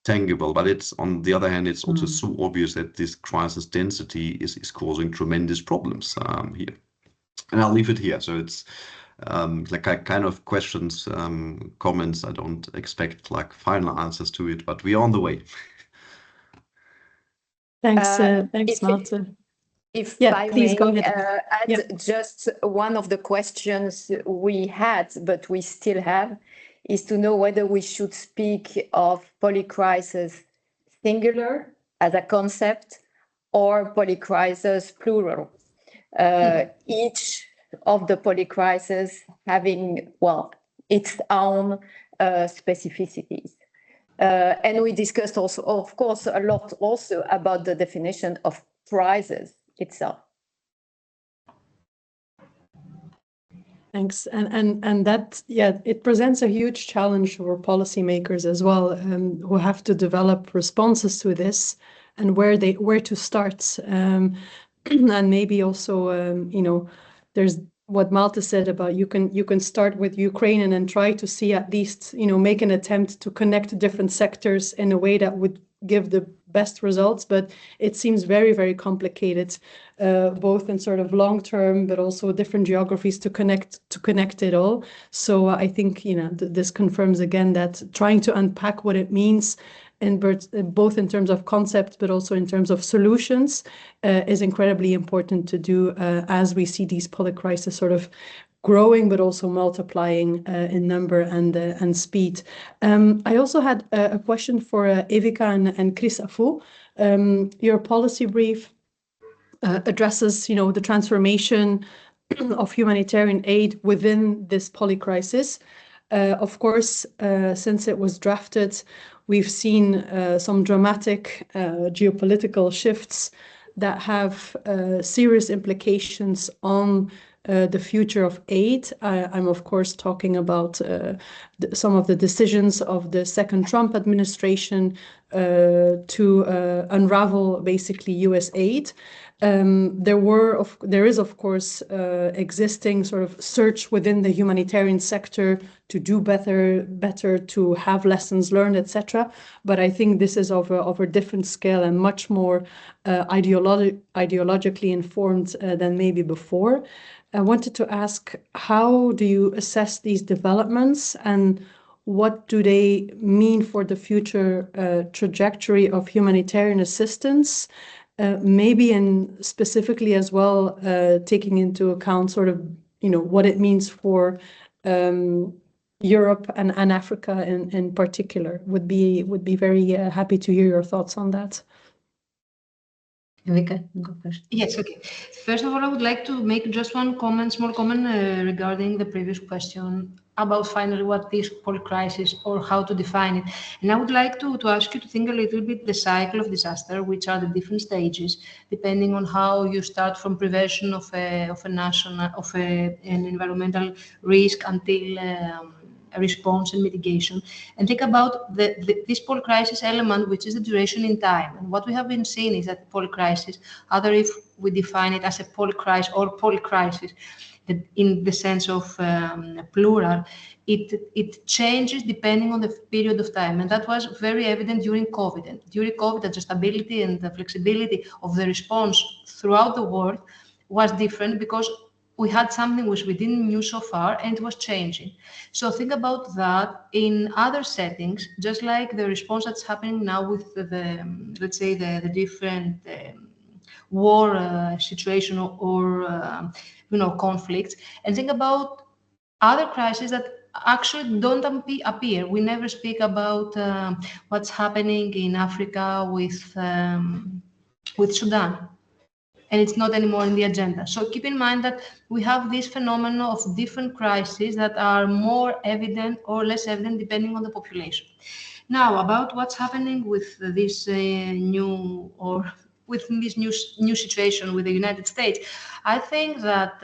tangible. But it's, on the other hand, it's also so obvious that this crisis density is causing tremendous problems here. And I'll leave it here. So it's like kind of questions, comments. I don't expect like final answers to it, but we are on the way. Thanks, Malte. If Yeah, I please may go ahead. add just one of the questions we had, but we still have, is to know whether we should speak of polycrisis singular as a concept or polycrisis plural. Each of the polycrisis having, well, its own specificities. And we discussed also, of course, a lot also about the definition of crisis itself. Thanks. And that, yeah, it presents a huge challenge for policymakers as well, who have to develop responses to this and where to start. And maybe also, there's what Malte said about you can start with Ukraine and then try to see at least, make an attempt to connect different sectors in a way that would give the best results. But it seems very, very complicated, both in sort of long term, but also different geographies to connect it all. So I think, this confirms again that trying to unpack what it means both in terms of concept, but also in terms of solutions, is incredibly important to do as we see these polycrises sort of growing, but also multiplying in number and speed. I also had a question for Evika and Chrysafo. Your policy brief addresses, the transformation of humanitarian aid within this polycrisis. Of course, since it was drafted, we've seen some dramatic geopolitical shifts that have serious implications on the future of aid. I'm of course talking about some of the decisions of the second Trump administration to unravel basically US aid. There is of course existing sort of search within the humanitarian sector to do better, to have lessons learned, etc. But I think this is of a different scale and much more ideologically informed than maybe before. I wanted to ask, how do you assess these developments and what do they mean for the future trajectory of humanitarian assistance? Maybe and specifically as well, taking into account sort of, what it means for Europe and Africa in particular. Would be very happy to hear your thoughts on that. Evika, go first. Yes, okay. First of all, I would like to make just one small comment regarding the previous question about finally what is polycrisis or how to define it. And I would like to ask you to think a little bit the cycle of disaster, which are the different stages, depending on how you start from prevention of an environmental risk until response and mitigation, and think about this polycrisis element, which is the duration in time. And what we have been seeing is that polycrisis, either if we define it as a polycrisis or polycrisis, in the sense of plural, it changes depending on the period of time. And that was very evident during COVID. And during COVID, the stability and the flexibility of the response throughout the world was different because we had something which we didn't knew so far, and it was changing. So think about that in other settings, just like the response that's happening now with let's say, the different war situation or conflicts, and think about other crises that actually don't appear. We never speak about what's happening in Africa with Sudan. And it's not anymore in the agenda. So keep in mind that we have this phenomenon of different crises that are more evident or less evident depending on the population. Now, about what's happening with this new situation with the United States, I think that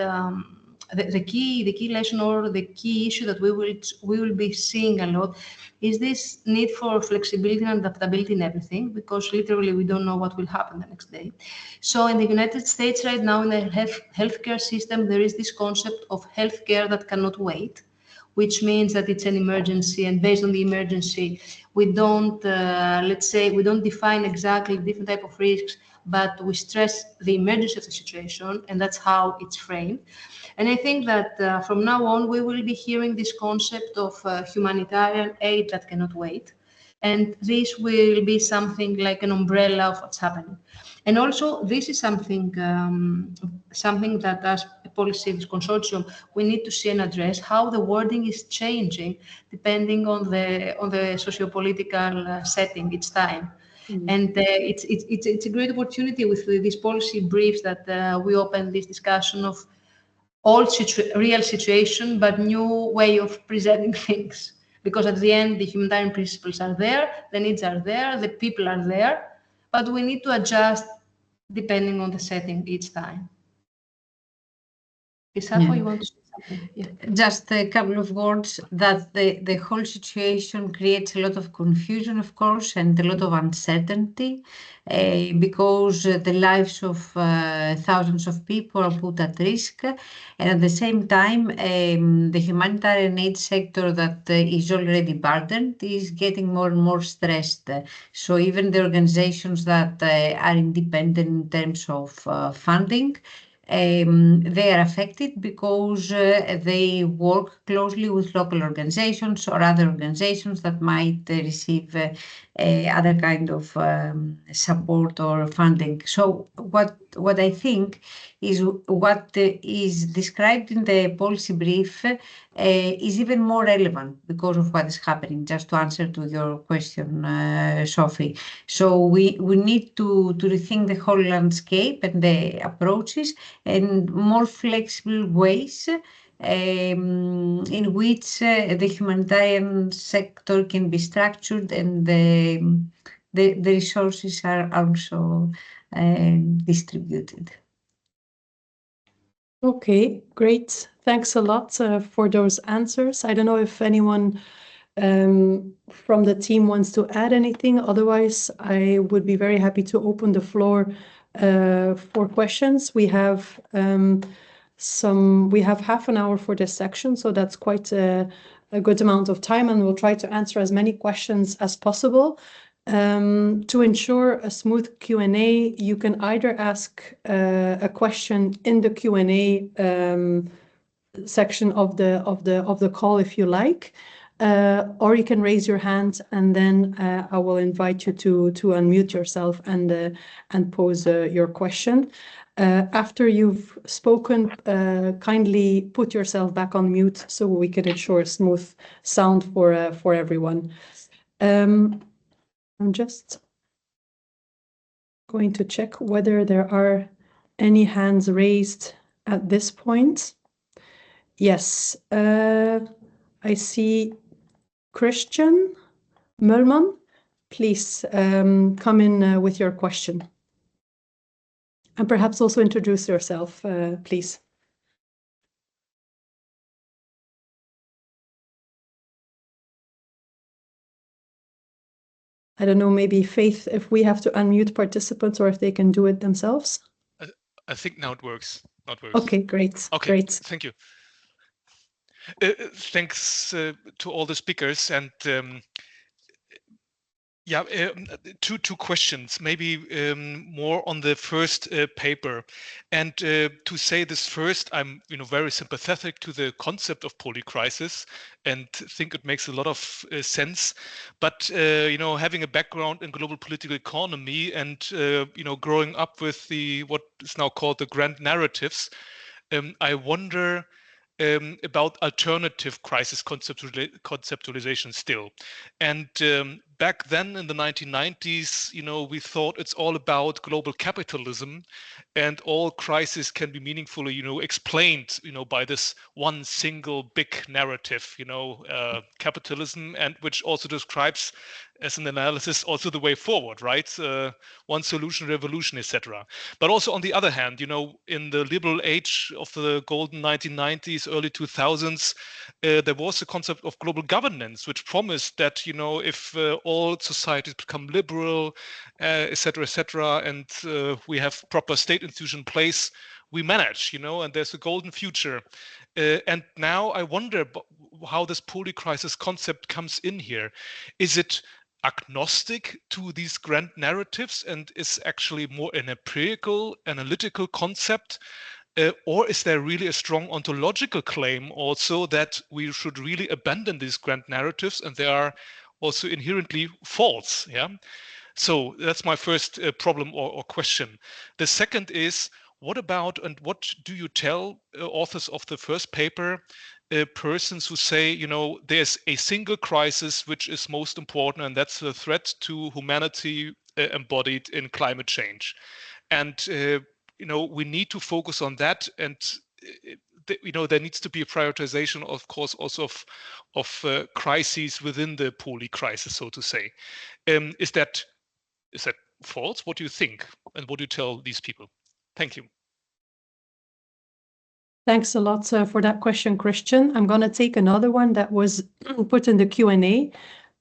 the key lesson or the key issue that we will be seeing a lot is this need for flexibility and adaptability in everything, because literally we don't know what will happen the next day. So in the United States right now, in the healthcare system, there is this concept of healthcare that cannot wait, which means that it's an emergency, and based on the emergency, we don't, let's say, we don't define exactly different type of risks, but we stress the emergency of the situation, and that's how it's framed. And I think that from now on, we will be hearing this concept of humanitarian aid that cannot wait. And this will be something like an umbrella of what's happening. And also, this is something that as a PolyCIVIS consortium, we need to see and address how the wording is changing depending on the socio-political setting each time. Mm-hmm. And it's a great opportunity with these policy briefs that we open this discussion of old real situation, but new way of presenting things. Because at the end, the humanitarian principles are there, the needs are there, the people are there, but we need to adjust depending on the setting each time. Chrysafo, you want to say something? Yeah. Just a couple of words that the whole situation creates a lot of confusion, of course, and a lot of uncertainty because the lives of thousands of people are put at risk. And at the same time, the humanitarian aid sector that is already burdened is getting more and more stressed. So even the organizations that are independent in terms of funding, they are affected because they work closely with local organizations or other organizations that might receive other kind of support or funding. So what I think is what is described in the policy brief is even more relevant because of what is happening, just to answer to your question, Sophie. So we need to rethink the whole landscape and the approaches and more flexible ways in which the humanitarian sector can be structured and the resources are also distributed. Okay, great. Thanks a lot for those answers. I don't know if anyone from the team wants to add anything. Otherwise, I would be very happy to open the floor for questions. We have half an hour for this section, so that's quite a good amount of time, and we'll try to answer as many questions as possible. To ensure a smooth Q&A, you can either ask a question in the Q&A section of the call if you like, or you can raise your hand, and then I will invite you to unmute yourself and pose your question. After you've spoken, kindly put yourself back on mute so we can ensure a smooth sound for everyone. I'm just going to check whether there are any hands raised at this point. Yes, I see Christian Möllmann. Please come in with your question. And perhaps also introduce yourself, please. I don't know, maybe Faith, if we have to unmute participants or if they can do it themselves. I think now it works. Okay, great. Okay, great. Thank you. Thanks to all the speakers, and two questions, maybe more on the first paper. And to say this first, I'm very sympathetic to the concept of polycrisis and think it makes a lot of sense. But having a background in global political economy and growing up with what is now called the grand narratives, I wonder about alternative crisis conceptualization still. And back then in the 1990s, we thought it's all about global capitalism, and all crises can be meaningfully, explained, by this one single big narrative, capitalism, and which also describes as an analysis also the way forward, right? One solution, revolution, etc. But also on the other hand, in the liberal age of the golden 1990s, early 2000s, there was a concept of global governance, which promised that, if all societies become liberal, etc., and we have proper state institution in place, we manage, and there's a golden future. And now I wonder how this polycrisis concept comes in here. Is it agnostic to these grand narratives and is actually more an empirical, analytical concept? Or is there really a strong ontological claim also that we should really abandon these grand narratives and they are also inherently false? Yeah. So that's my first problem or question. The second is, what about and what do you tell authors of the first paper, persons who say, there's a single crisis which is most important, and that's the threat to humanity embodied in climate change. And, we need to focus on that. And, there needs to be a prioritization, of course, also of crises within the polycrisis, so to say. Is that false? What do you think? And what do you tell these people? Thank you. Thanks a lot for that question, Christian. I'm going to take another one that was put in the Q&A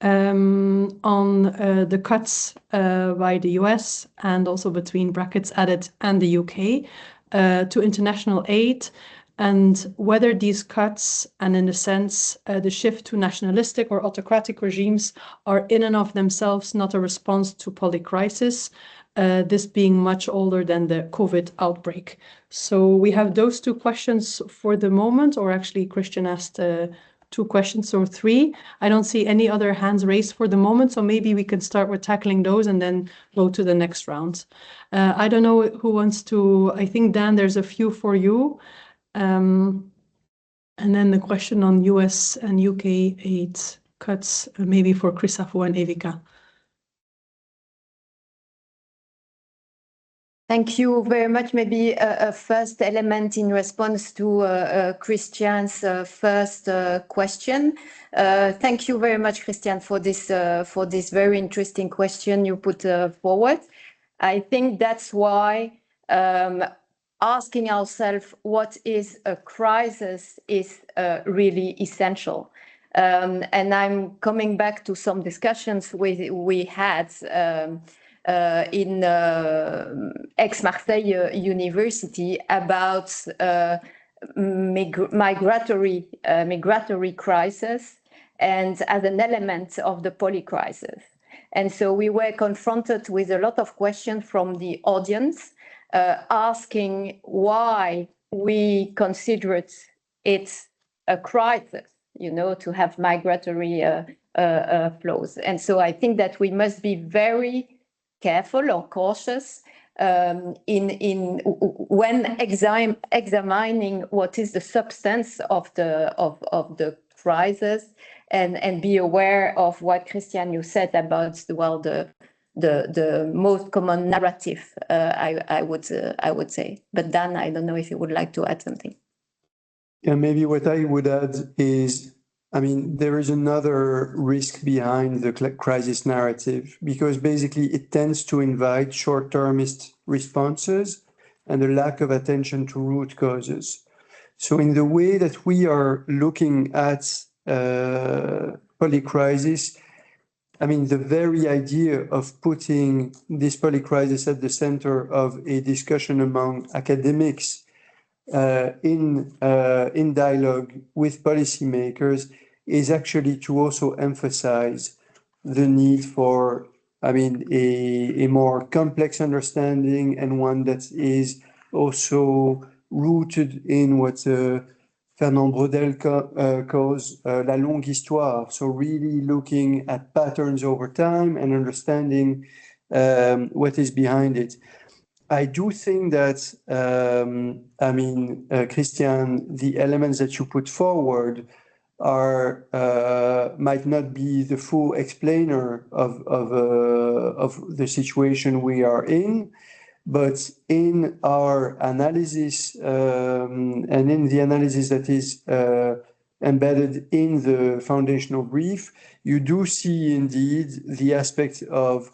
on the cuts by the US and also between brackets added and the UK to international aid, and whether these cuts and in a sense the shift to nationalistic or autocratic regimes are in and of themselves not a response to polycrisis, this being much older than the COVID outbreak. So we have those two questions for the moment, or actually Christian asked 2 questions or 3. I don't see any other hands raised for the moment, so maybe we can start with tackling those and then go to the next round. I don't know who wants to, I think Dan, there's a few for you. And then the question on US and UK aid cuts, maybe for Chrysafo and Evika. Thank you very much. Maybe a first element in response to Christian's first question. Thank you very much, Christian, for this very interesting question you put forward. I think that's why asking ourselves what is a crisis is really essential. And I'm coming back to some discussions we had in Aix-Marseille University about migratory crisis and as an element of the polycrisis. And so we were confronted with a lot of questions from the audience asking why we considered it a crisis, to have migratory flows. And so I think that we must be very careful or cautious in when examining what is the substance of the crisis, and be aware of what Christian you said about the most common narrative. I would say. But Dan, I don't know if you would like to add something. Yeah, maybe what I would add is, there is another risk behind the crisis narrative, because basically it tends to invite short-termist responses and a lack of attention to root causes. So in the way that we are looking at polycrisis, the very idea of putting this polycrisis at the center of a discussion among academics in dialogue with policymakers is actually to also emphasize the need for, a more complex understanding, and one that is also rooted in what Fernand Braudel calls la longue histoire. So really looking at patterns over time and understanding what is behind it. I do think that, Christian, the elements that you put forward are might not be the full explainer of the situation we are in, but in our analysis and in the analysis that is embedded in the foundational brief, you do see indeed the aspect of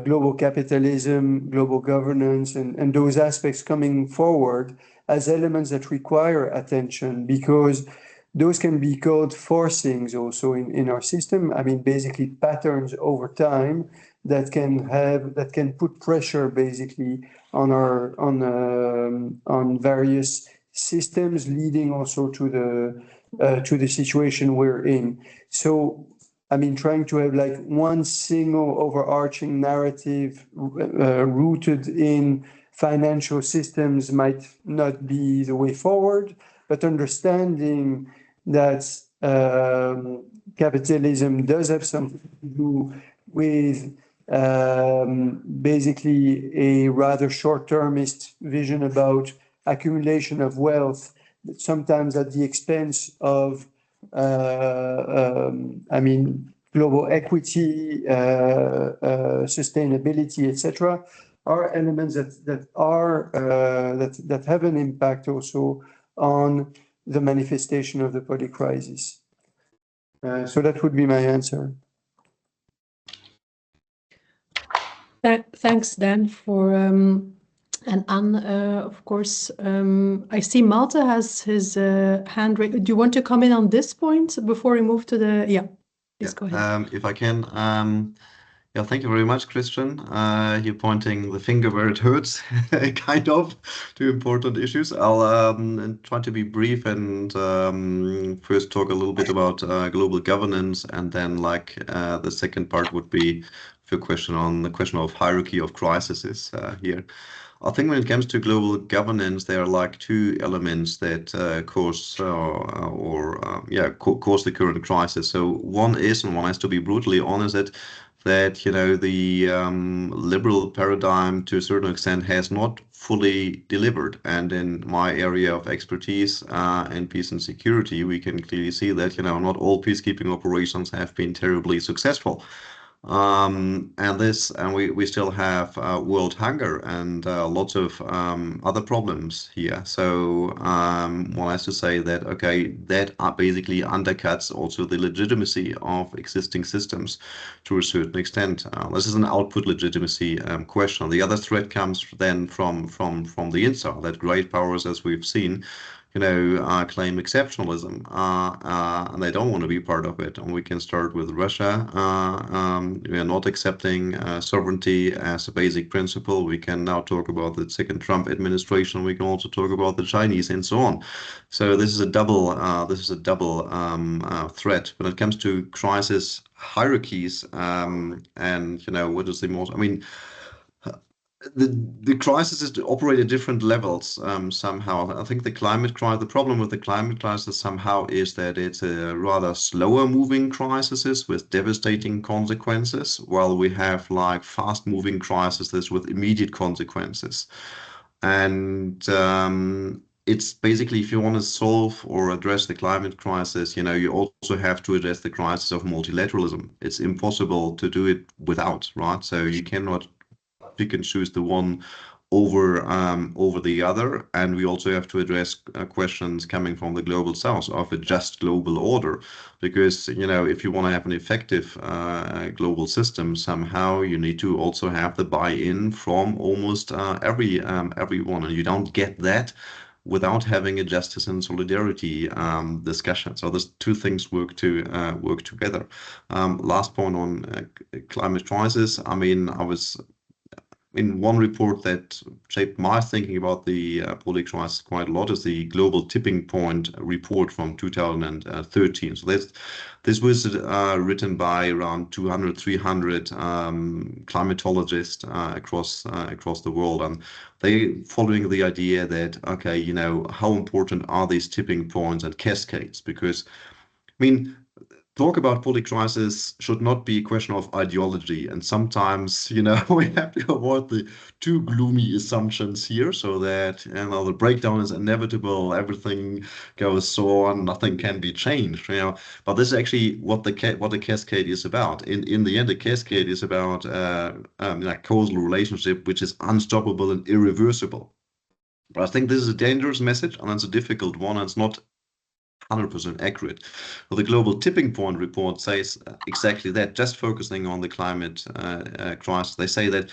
global capitalism, global governance, and those aspects coming forward as elements that require attention, because those can be called forcings also in our system. I mean, basically patterns over time that can put pressure basically on various systems, leading also to the situation we're in. So, I mean, trying to have like one single overarching narrative rooted in financial systems might not be the way forward, but understanding that capitalism does have something to do with basically a rather short-termist vision about accumulation of wealth, sometimes at the expense of global equity, sustainability, etc., are elements that have an impact also on the manifestation of the polycrisis. So that would be my answer. Thanks, Dan, for and Anne, of course. I see Malte has his hand raised. Do you want to comment on this point before we move to the? Yeah, please go ahead. If I can. Yeah, thank you very much, Christian. You're pointing the finger where it hurts, kind of, to important issues. I'll try to be brief and first talk a little bit about global governance, and then the second part would be your question on the question of hierarchy of crises here. I think when it comes to global governance, there are like two elements that cause the current crisis. So one is, and one has to be brutally honest, that the liberal paradigm to a certain extent has not fully delivered. And in my area of expertise in peace and security, we can clearly see that not all peacekeeping operations have been terribly successful. And we still have world hunger and lots of other problems here. So one has to say that that basically undercuts also the legitimacy of existing systems to a certain extent. This is an output legitimacy question. The other threat comes then from the inside, that great powers, as we've seen, claim exceptionalism, and they don't want to be part of it. And we can start with Russia. We are not accepting sovereignty as a basic principle. We can now talk about the second Trump administration. We can also talk about the Chinese and so on. So this is a double threat when it comes to crisis hierarchies. And what is the most? I mean, the crises operate at different levels somehow. I think the problem with the climate crisis somehow is that it's a rather slower moving crisis with devastating consequences, while we have fast moving crises with immediate consequences. And it's basically, if you want to solve or address the climate crisis, you also have to address the crisis of multilateralism. It's impossible to do it without, right? So you cannot pick and choose the one over the other. And we also have to address questions coming from the global south of a just global order, because if you want to have an effective global system, somehow you need to also have the buy-in from almost everyone, and you don't get that without having a justice and solidarity discussion. So those two things work together. Last point on climate crisis. I mean, in one report that shaped my thinking about the polycrisis quite a lot is the Global Tipping Point report from 2013. So this was written by around 200, 300 climatologists across the world, and they following the idea that how important are these tipping points and cascades? Because I mean, talk about polycrisis should not be a question of ideology. And sometimes, we have to avoid the too gloomy assumptions here, so that, the breakdown is inevitable, everything goes so on, nothing can be changed, But this is actually what the cascade is about. In the end, the cascade is about causal relationship, which is unstoppable and irreversible. But I think this is a dangerous message, and it's a difficult one, and it's not 100% accurate. Well, the Global Tipping Point report says exactly that, just focusing on the climate crisis. They say that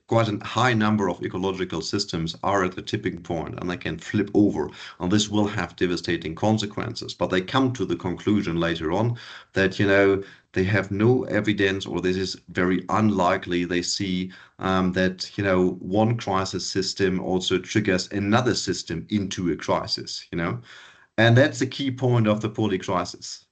quite a high number of ecological systems are at the tipping point, and they can flip over, and this will have devastating consequences. But they come to the conclusion later on that they have no evidence, or this is very unlikely. They see that one crisis system also triggers another system into a crisis, and that's the key point of the polycrisis,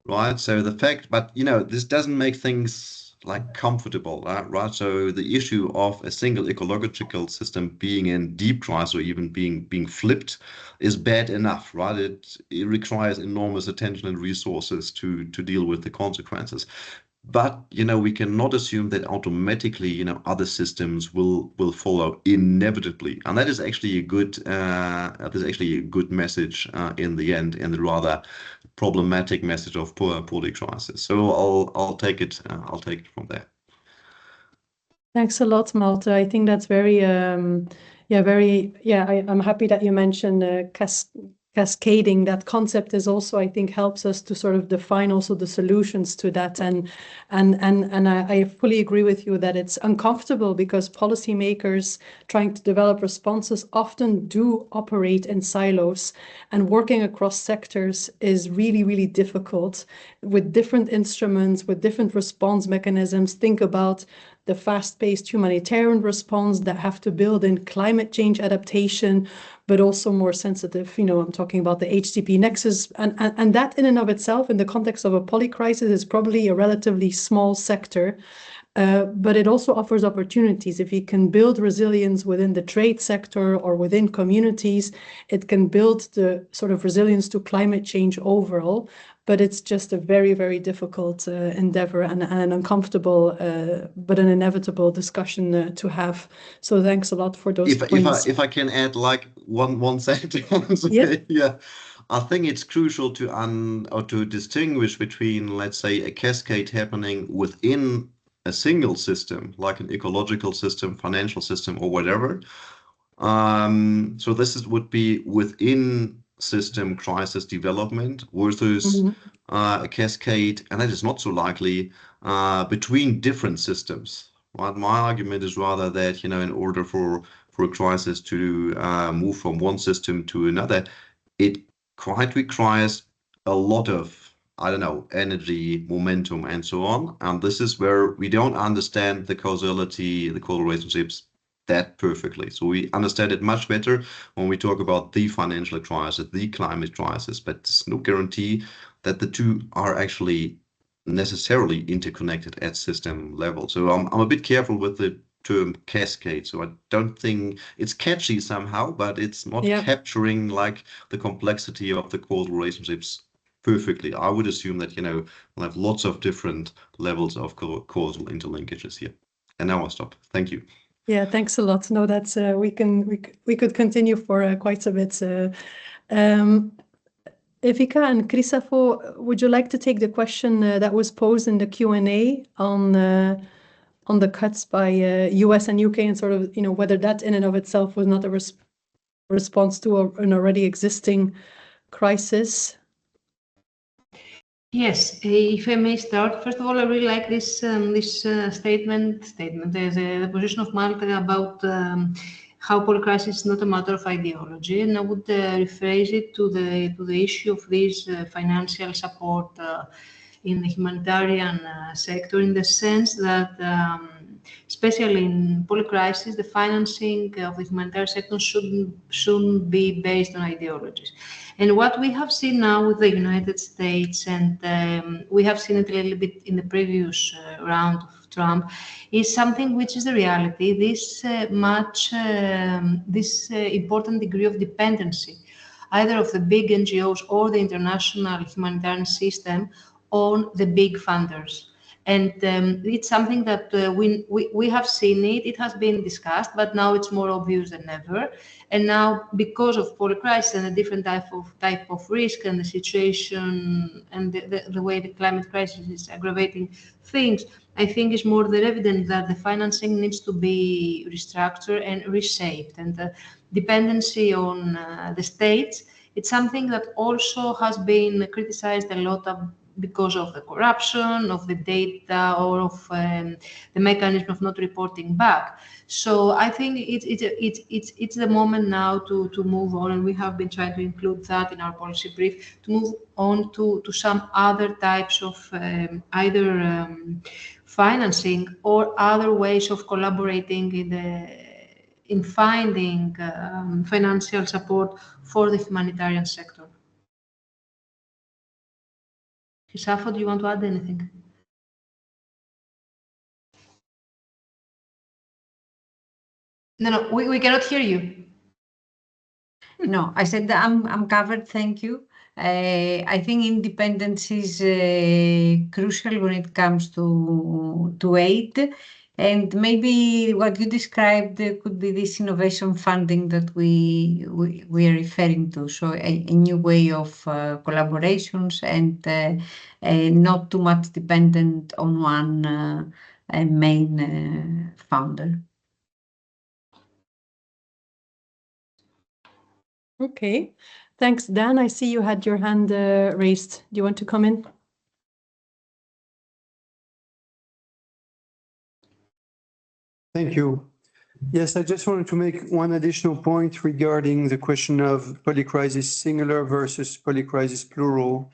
right? So the fact, but this doesn't make things like comfortable, right? So the issue of a single ecological system being in deep crisis, or even being flipped, is bad enough, right? It requires enormous attention and resources to deal with the consequences. But we cannot assume that automatically other systems will follow inevitably, and that is actually a good message in the end, and the rather problematic message of polycrisis. So I'll take it from there. Thanks a lot, Malte. I think that's very I'm happy that you mentioned cascading. That concept is also, I think, helps us to sort of define also the solutions to that. And I fully agree with you that it's uncomfortable, because policymakers trying to develop responses often do operate in silos, and working across sectors is really, really difficult with different instruments, with different response mechanisms. Think about the fast-paced humanitarian response that have to build in climate change adaptation, but also more sensitive, I'm talking about the HCP nexus, and that in and of itself, in the context of a polycrisis, is probably a relatively small sector, but it also offers opportunities. If you can build resilience within the trade sector or within communities, it can build the sort of resilience to climate change overall. But it's just a very, very difficult endeavor, and an uncomfortable, but an inevitable discussion to have. So thanks a lot for those points. If I can add like one sentence, yeah. I think it's crucial to distinguish between, let's say, a cascade happening within a single system, like an ecological system, financial system, or whatever. So this would be within system crisis development, versus a cascade, and that is not so likely, between different systems. Right? My argument is rather that in order for a crisis to move from one system to another, it quite requires a lot of, energy, momentum, and so on. And this is where we don't understand the causality, the causal relationships that perfectly. So we understand it much better when we talk about the financial crisis, the climate crisis, but there's no guarantee that the two are actually necessarily interconnected at system level. So I'm a bit careful with the term cascade. So I don't think it's catchy somehow, but it's not capturing like the complexity of the causal relationships perfectly. I would assume that we'll have lots of different levels of causal interlinkages here. And now I'll stop. Thank you. Yeah, thanks a lot. No, that's we could continue for quite a bit. Evika and Chrysafo, would you like to take the question that was posed in the Q&A on the cuts by US and UK, and sort of whether that in and of itself was not a response to an already existing crisis? Yes, if I may start, first of all, I really like this statement, the position of Malte about how polycrisis is not a matter of ideology, and I would rephrase it to the issue of this financial support in the humanitarian sector, in the sense that, especially in polycrisis, the financing of the humanitarian sector shouldn't be based on ideologies. And what we have seen now with the United States, and we have seen it a little bit in the previous round of Trump, is something which is the reality. This important degree of dependency either of the big NGOs or the international humanitarian system on the big funders. And it's something that we have seen it. It has been discussed, but now it's more obvious than ever. And now, because of polycrisis and a different type of risk and the situation and the way the climate crisis is aggravating things, I think it's more than evident that the financing needs to be restructured and reshaped. And the dependency on the states, it's something that also has been criticized a lot because of the corruption of the data or of the mechanism of not reporting back. So I think it's the moment now to move on, and we have been trying to include that in our policy brief, to move on to some other types of either financing or other ways of collaborating in finding financial support for the humanitarian sector. Chrysafo, do you want to add anything? No, we cannot hear you. No, I said that I'm covered, thank you. I think independence is crucial when it comes to aid. And maybe what you described could be this innovation funding that we are referring to. So a new way of collaborations and not too much dependent on one main founder. Okay, thanks, Dan. I see you had your hand raised. Do you want to come in? Thank you. Yes, I just wanted to make one additional point regarding the question of polycrisis singular versus polycrisis plural,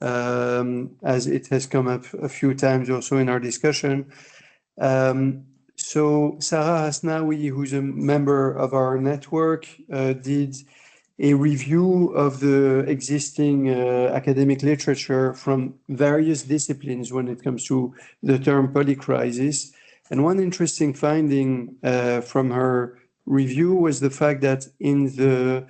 as it has come up a few times also in our discussion. So Sarah Hassnaoui, who's a member of our network, did a review of the existing academic literature from various disciplines when it comes to the term polycrisis. And one interesting finding from her review was the fact that in the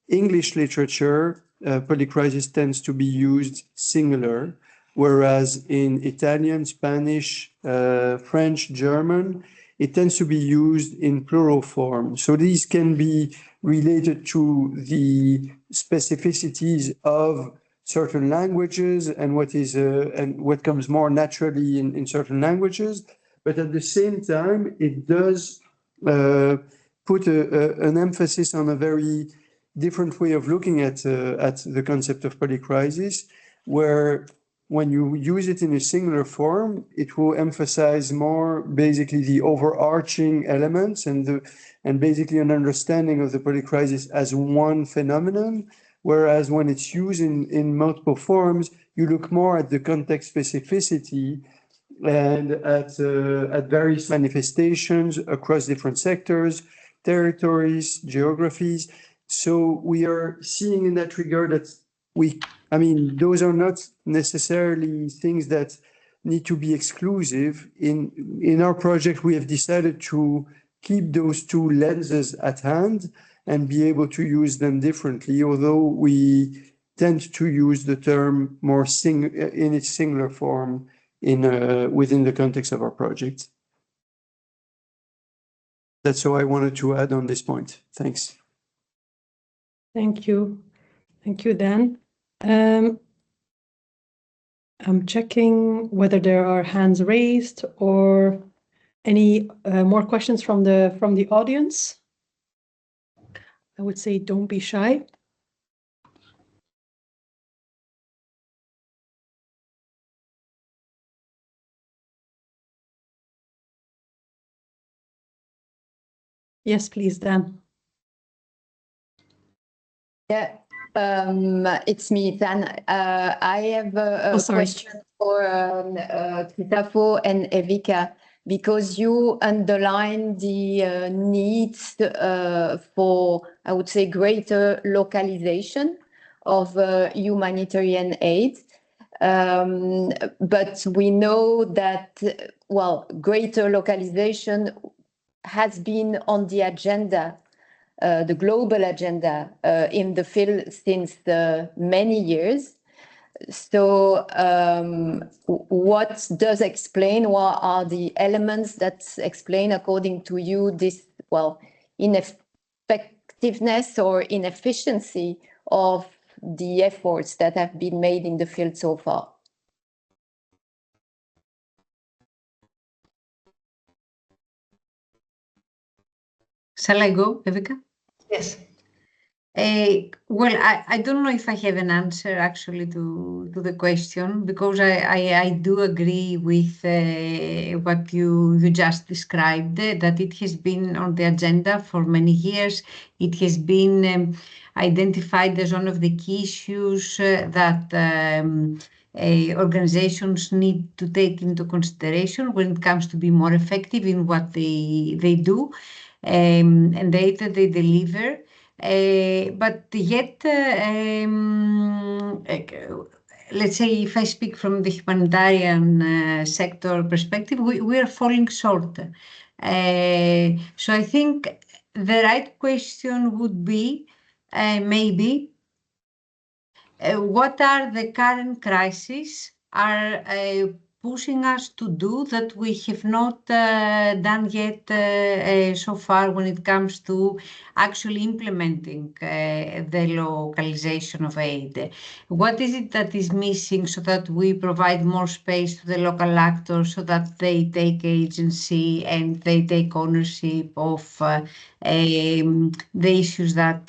English literature, polycrisis tends to be used singular, whereas in Italian, Spanish, French, German, it tends to be used in plural form. So these can be related to the specificities of certain languages and what comes more naturally in certain languages. But at the same time, it does put an emphasis on a very different way of looking at the concept of polycrisis, where when you use it in a singular form, it will emphasize more basically the overarching elements and basically an understanding of the polycrisis as one phenomenon. Whereas when it's used in multiple forms, you look more at the context specificity and at various manifestations across different sectors, territories, geographies. So we are seeing in that regard that those are not necessarily things that need to be exclusive. In our project, we have decided to keep those two lenses at hand and be able to use them differently, although we tend to use the term more in its singular form within the context of our project. That's all I wanted to add on this point. Thanks. Thank you. Thank you, Dan. I'm checking whether there are hands raised or any more questions from the audience. I would say don't be shy. Yes, please, Dan. Yeah, it's me, Dan. I have a question for Chrysafo and Evika, because you underline the needs for, I would say, greater localization of humanitarian aid. But we know that, greater localization has been on the agenda the global agenda in the field since many years. So what does explain, what are the elements that explain, according to you, this, well, ineffectiveness or inefficiency of the efforts that have been made in the field so far? Shall I go, Evika? Yes. Well, I don't know if I have an answer actually to the question, because I do agree with what you just described, that it has been on the agenda for many years. It has been identified as one of the key issues that organizations need to take into consideration when it comes to be more effective in what they do and the aid that they deliver. But yet, let's say, if I speak from the humanitarian sector perspective, we are falling short. So I think the right question would be maybe what are the current crises are pushing us to do that we have not done yet so far when it comes to actually implementing the localization of aid. What is it that is missing so that we provide more space to the local actors so that they take agency and they take ownership of the issues that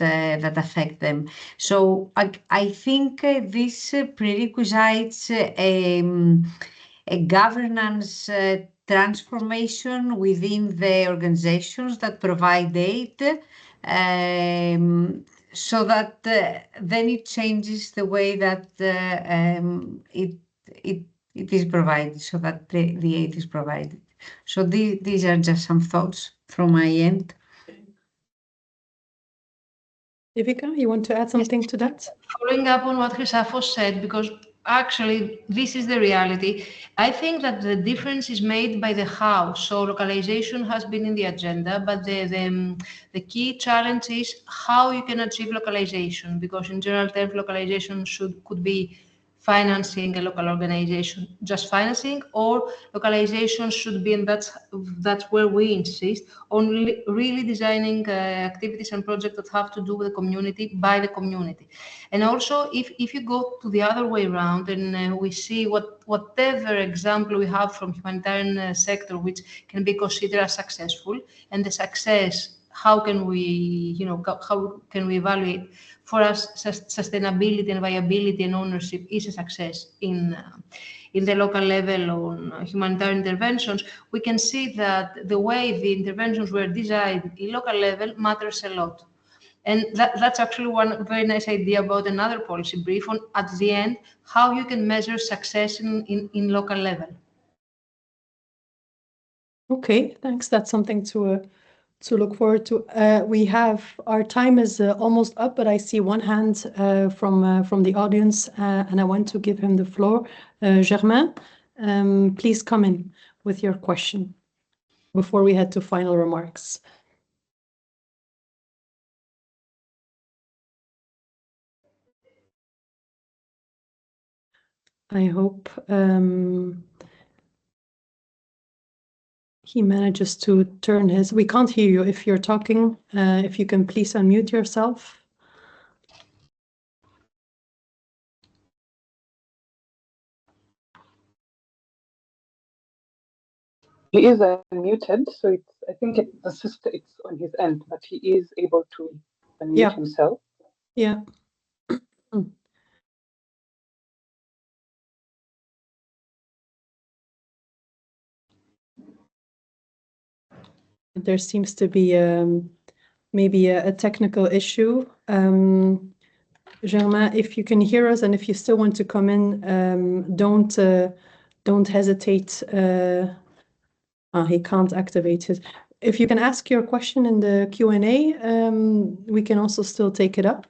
affect them? So I think this prerequisites a governance transformation within the organizations that provide aid, so that then it changes the way that it is provided, so that the aid is provided. So these are just some thoughts from my end. Evika, you want to add something to that? Following up on what Chrysafo said, because actually this is the reality, I think that the difference is made by the how. So localization has been in the agenda, but the key challenge is how you can achieve localization, because in general terms, localization could be financing a local organization, just financing, or localization should be, and that's where we insist on really designing activities and projects that have to do with the community, by the community. And also, if you go to the other way around, and we see whatever example we have from humanitarian sector, which can be considered as successful, and the success, how can we evaluate? For us, sustainability and viability and ownership is a success in the local level on humanitarian interventions. We can see that the way the interventions were designed in local level matters a lot. And that's actually one very nice idea about another policy brief on, at the end, how you can measure success in local level. Okay, thanks. That's something to look forward to. Our time is almost up, but I see one hand from the audience, and I want to give him the floor. Germain, please come in with your question before we head to final remarks. I hope he manages to turn his... We can't hear you if you're talking. If you can please unmute yourself. He is unmuted, so I think it's on his end, but he is able to unmute himself. Yeah. There seems to be maybe a technical issue. Germain, if you can hear us and if you still want to come in, don't hesitate. He can't activate his... If you can ask your question in the Q&A, we can also still take it up.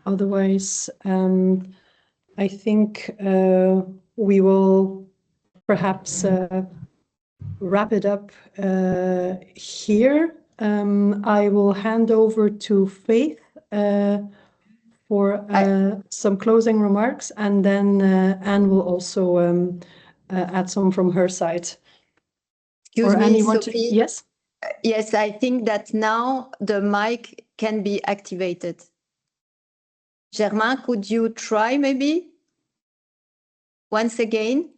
Otherwise, I think we will perhaps wrap it up here. I will hand over to Faith for some closing remarks, and then Anne will also add some from her side. Excuse me, Sophie? Yes? Yes, I think that now the mic can be activated. Germain, could you try maybe once again?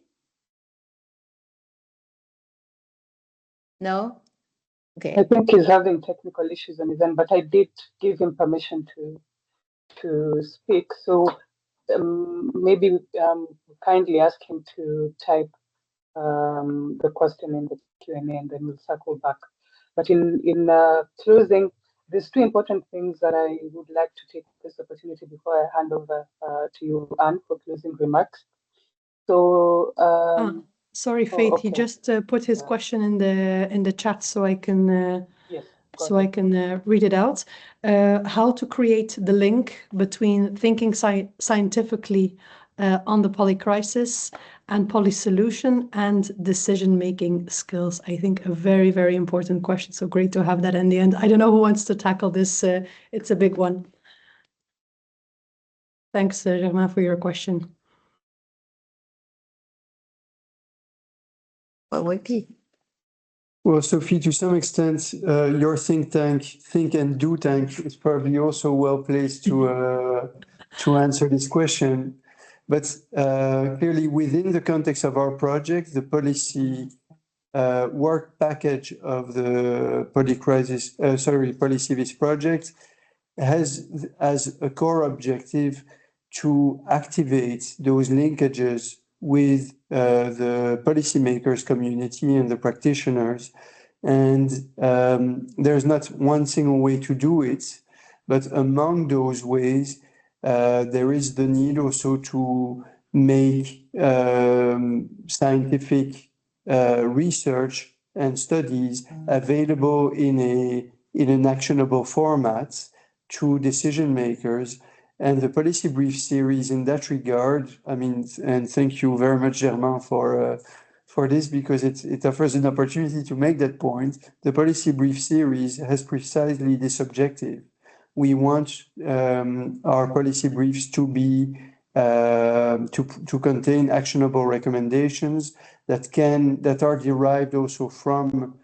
No? Okay. I think he's having technical issues on his end, but I did give him permission to speak. So maybe kindly ask him to type the question in the Q&A, and then we'll circle back. But in closing, there's two important things that I would like to take this opportunity before I hand over to you, Anne, for closing remarks. So, sorry, Faith. Okay. He just put his question in the chat, so I can yes, I can read it out. How to create the link between thinking scientifically on the polycrisis and polysolution and decision-making skills. I think a very, very important question. So great to have that in the end. I don't know who wants to tackle this. It's a big one. Thanks, Germain, for your question. Well, Sophie, to some extent, your think tank, Think and Do Tank, is probably also well placed to answer this question. But clearly, within the context of our project, the policy work package of the PolyCIVIS project has as a core objective to activate those linkages with the policymakers community and the practitioners. And there's not one single way to do it, but among those ways, there is the need also to make scientific research and studies available in an actionable format to decision makers. And the Policy Brief Series in that regard, I mean, and thank you very much, Germain, for this, because it offers an opportunity to make that point. The Policy Brief Series has precisely this objective. We want our policy briefs to be to contain actionable recommendations that are derived also from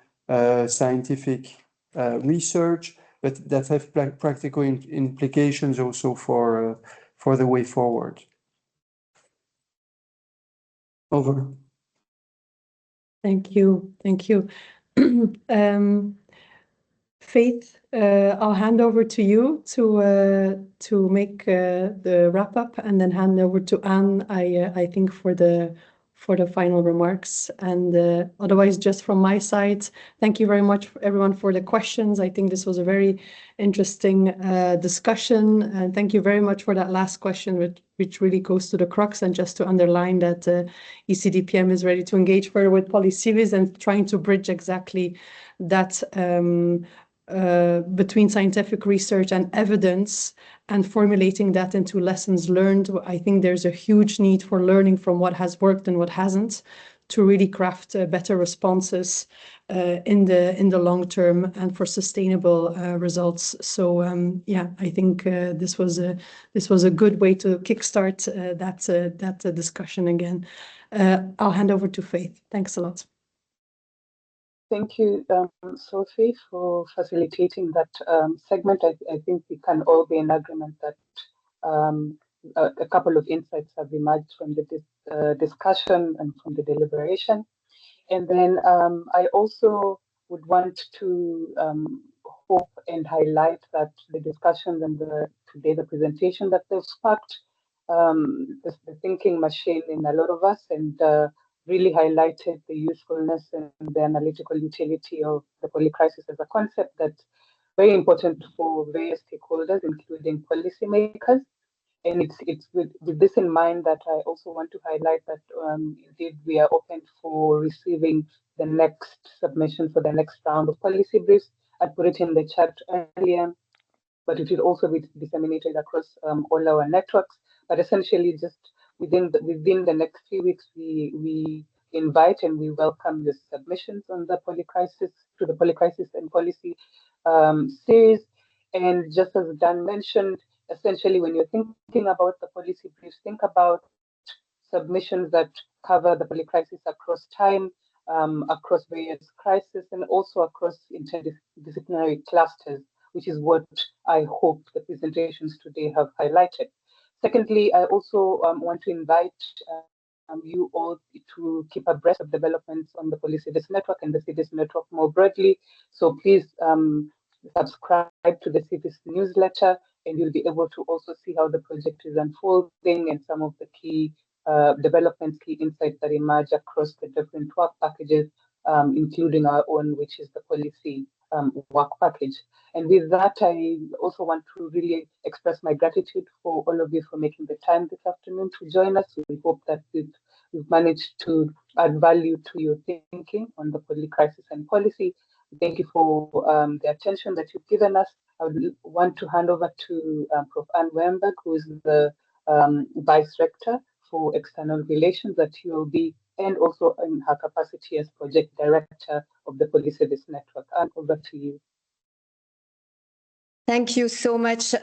scientific research, but that have practical implications also for the way forward. Over. Thank you. Thank you. Faith, I'll hand over to you to make the wrap up, and then hand over to Anne, I think, for the final remarks. And otherwise, just from my side, thank you very much, everyone, for the questions. I think this was a very interesting discussion. And thank you very much for that last question, which really goes to the crux, and just to underline that ECDPM is ready to engage further with PolyCIVIS and trying to bridge exactly that between scientific research and evidence, and formulating that into lessons learned. I think there's a huge need for learning from what has worked and what hasn't, to really craft better responses in the long term and for sustainable results. So yeah, I think this was a good way to kickstart that discussion again. I'll hand over to Faith. Thanks a lot. Thank you, Sophie, for facilitating that segment. I think we can all be in agreement that a couple of insights have emerged from the discussion and from the deliberation. And then I also would want to hope and highlight that the discussions and today the presentation that they've sparked the thinking machine in a lot of us, and really highlighted the usefulness and the analytical utility of the polycrisis as a concept that's very important for various stakeholders, including policymakers. And it's with this in mind that I also want to highlight that indeed we are open for receiving the next submission for the next round of policy briefs. I put it in the chat earlier, but it will also be disseminated across all our networks. But essentially, just within the next few weeks, we invite and we welcome the submissions on the Polycrisis and Policy series. And just as Dan mentioned, essentially, when you're thinking about the policy briefs, think about submissions that cover the polycrisis across time, across various crises, and also across interdisciplinary clusters, which is what I hope the presentations today have highlighted. Secondly, I also want to invite you all to keep abreast of developments on the PolyCIVIS network and the CIVIS network more broadly. So please subscribe to the CIVIS newsletter, and you'll be able to also see how the project is unfolding and some of the key developments, key insights that emerge across the different work packages, including our own, which is the policy work package. And with that, I also want to really express my gratitude for all of you for making the time this afternoon to join us. We hope that we've managed to add value to your thinking on the polycrisis and policy. Thank you for the attention that you've given us. I would want to hand over to Prof. Anne Weyembergh, who is the Vice Rector for External Relations at UOB, and also in her capacity as Project Director of the PolyCIVIS Network. And over to you. Thank you so much,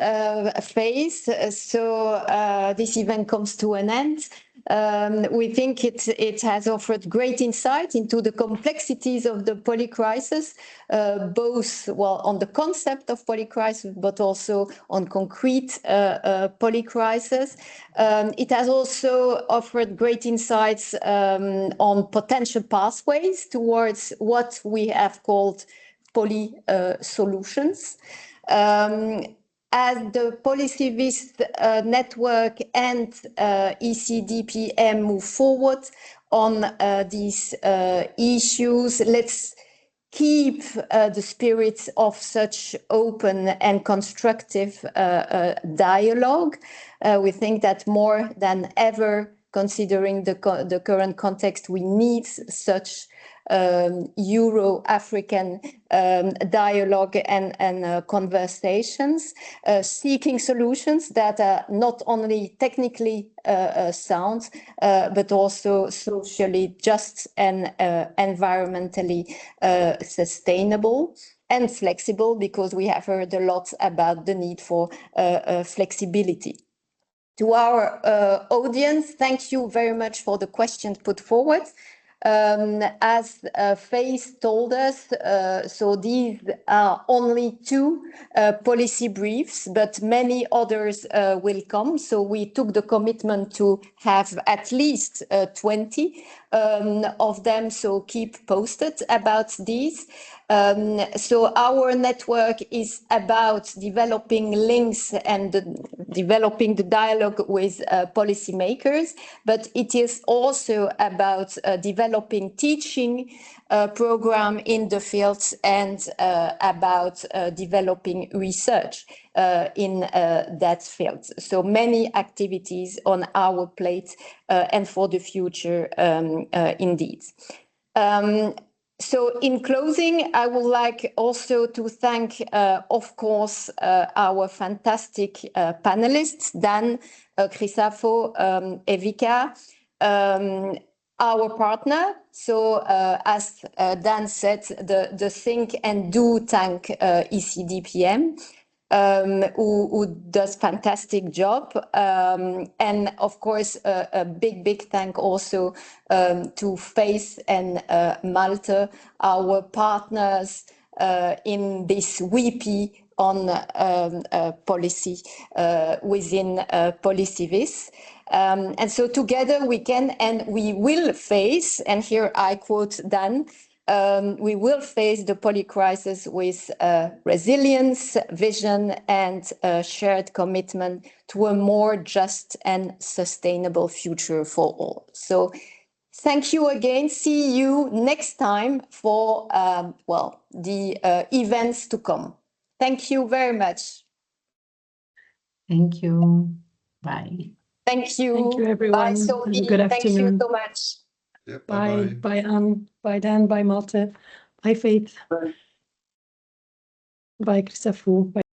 Faith. So this event comes to an end. We think it has offered great insight into the complexities of the polycrisis, both on the concept of polycrisis, but also on concrete polycrisis. It has also offered great insights on potential pathways towards what we have called Polysolutions. As the PolyCIVIS network and ECDPM move forward on these issues, let's keep the spirit of such open and constructive dialogue. We think that more than ever, considering the current context, we need such Euro-African dialogue and conversations, seeking solutions that are not only technically sound, but also socially just and environmentally sustainable and flexible, because we have heard a lot about the need for flexibility. To our audience, thank you very much for the questions put forward. As Faith told us, so these are only 2 policy briefs, but many others will come. So we took the commitment to have at least 20 of them, so keep posted about these. So our network is about developing links and developing the dialogue with policymakers, but it is also about developing teaching program in the fields and about developing research in that field. So many activities on our plate and for the future indeed. So in closing, I would like also to thank, of course, our fantastic panelists, Dan, Chrysafo, Evika, our partner. So as Dan said, the Think and Do tank ECDPM, who does fantastic job. And of course, a big thank also to Faith and Malte, our partners in this WIPI on policy within PolyCIVIS. And so together we can and we will face, and here I quote Dan, we will face the polycrisis with resilience, vision, and shared commitment to a more just and sustainable future for all. So thank you again. See you next time for, the events to come. Thank you very much. Thank you. Bye. Thank you. Thank you, everyone. Bye, Sophie. Good afternoon. Thank you so much. Yeah, Bye. bye-bye. Bye, Anne. Bye, Dan. Bye, Malte. Bye, Faith. Bye. Bye, Chrysafo. Bye.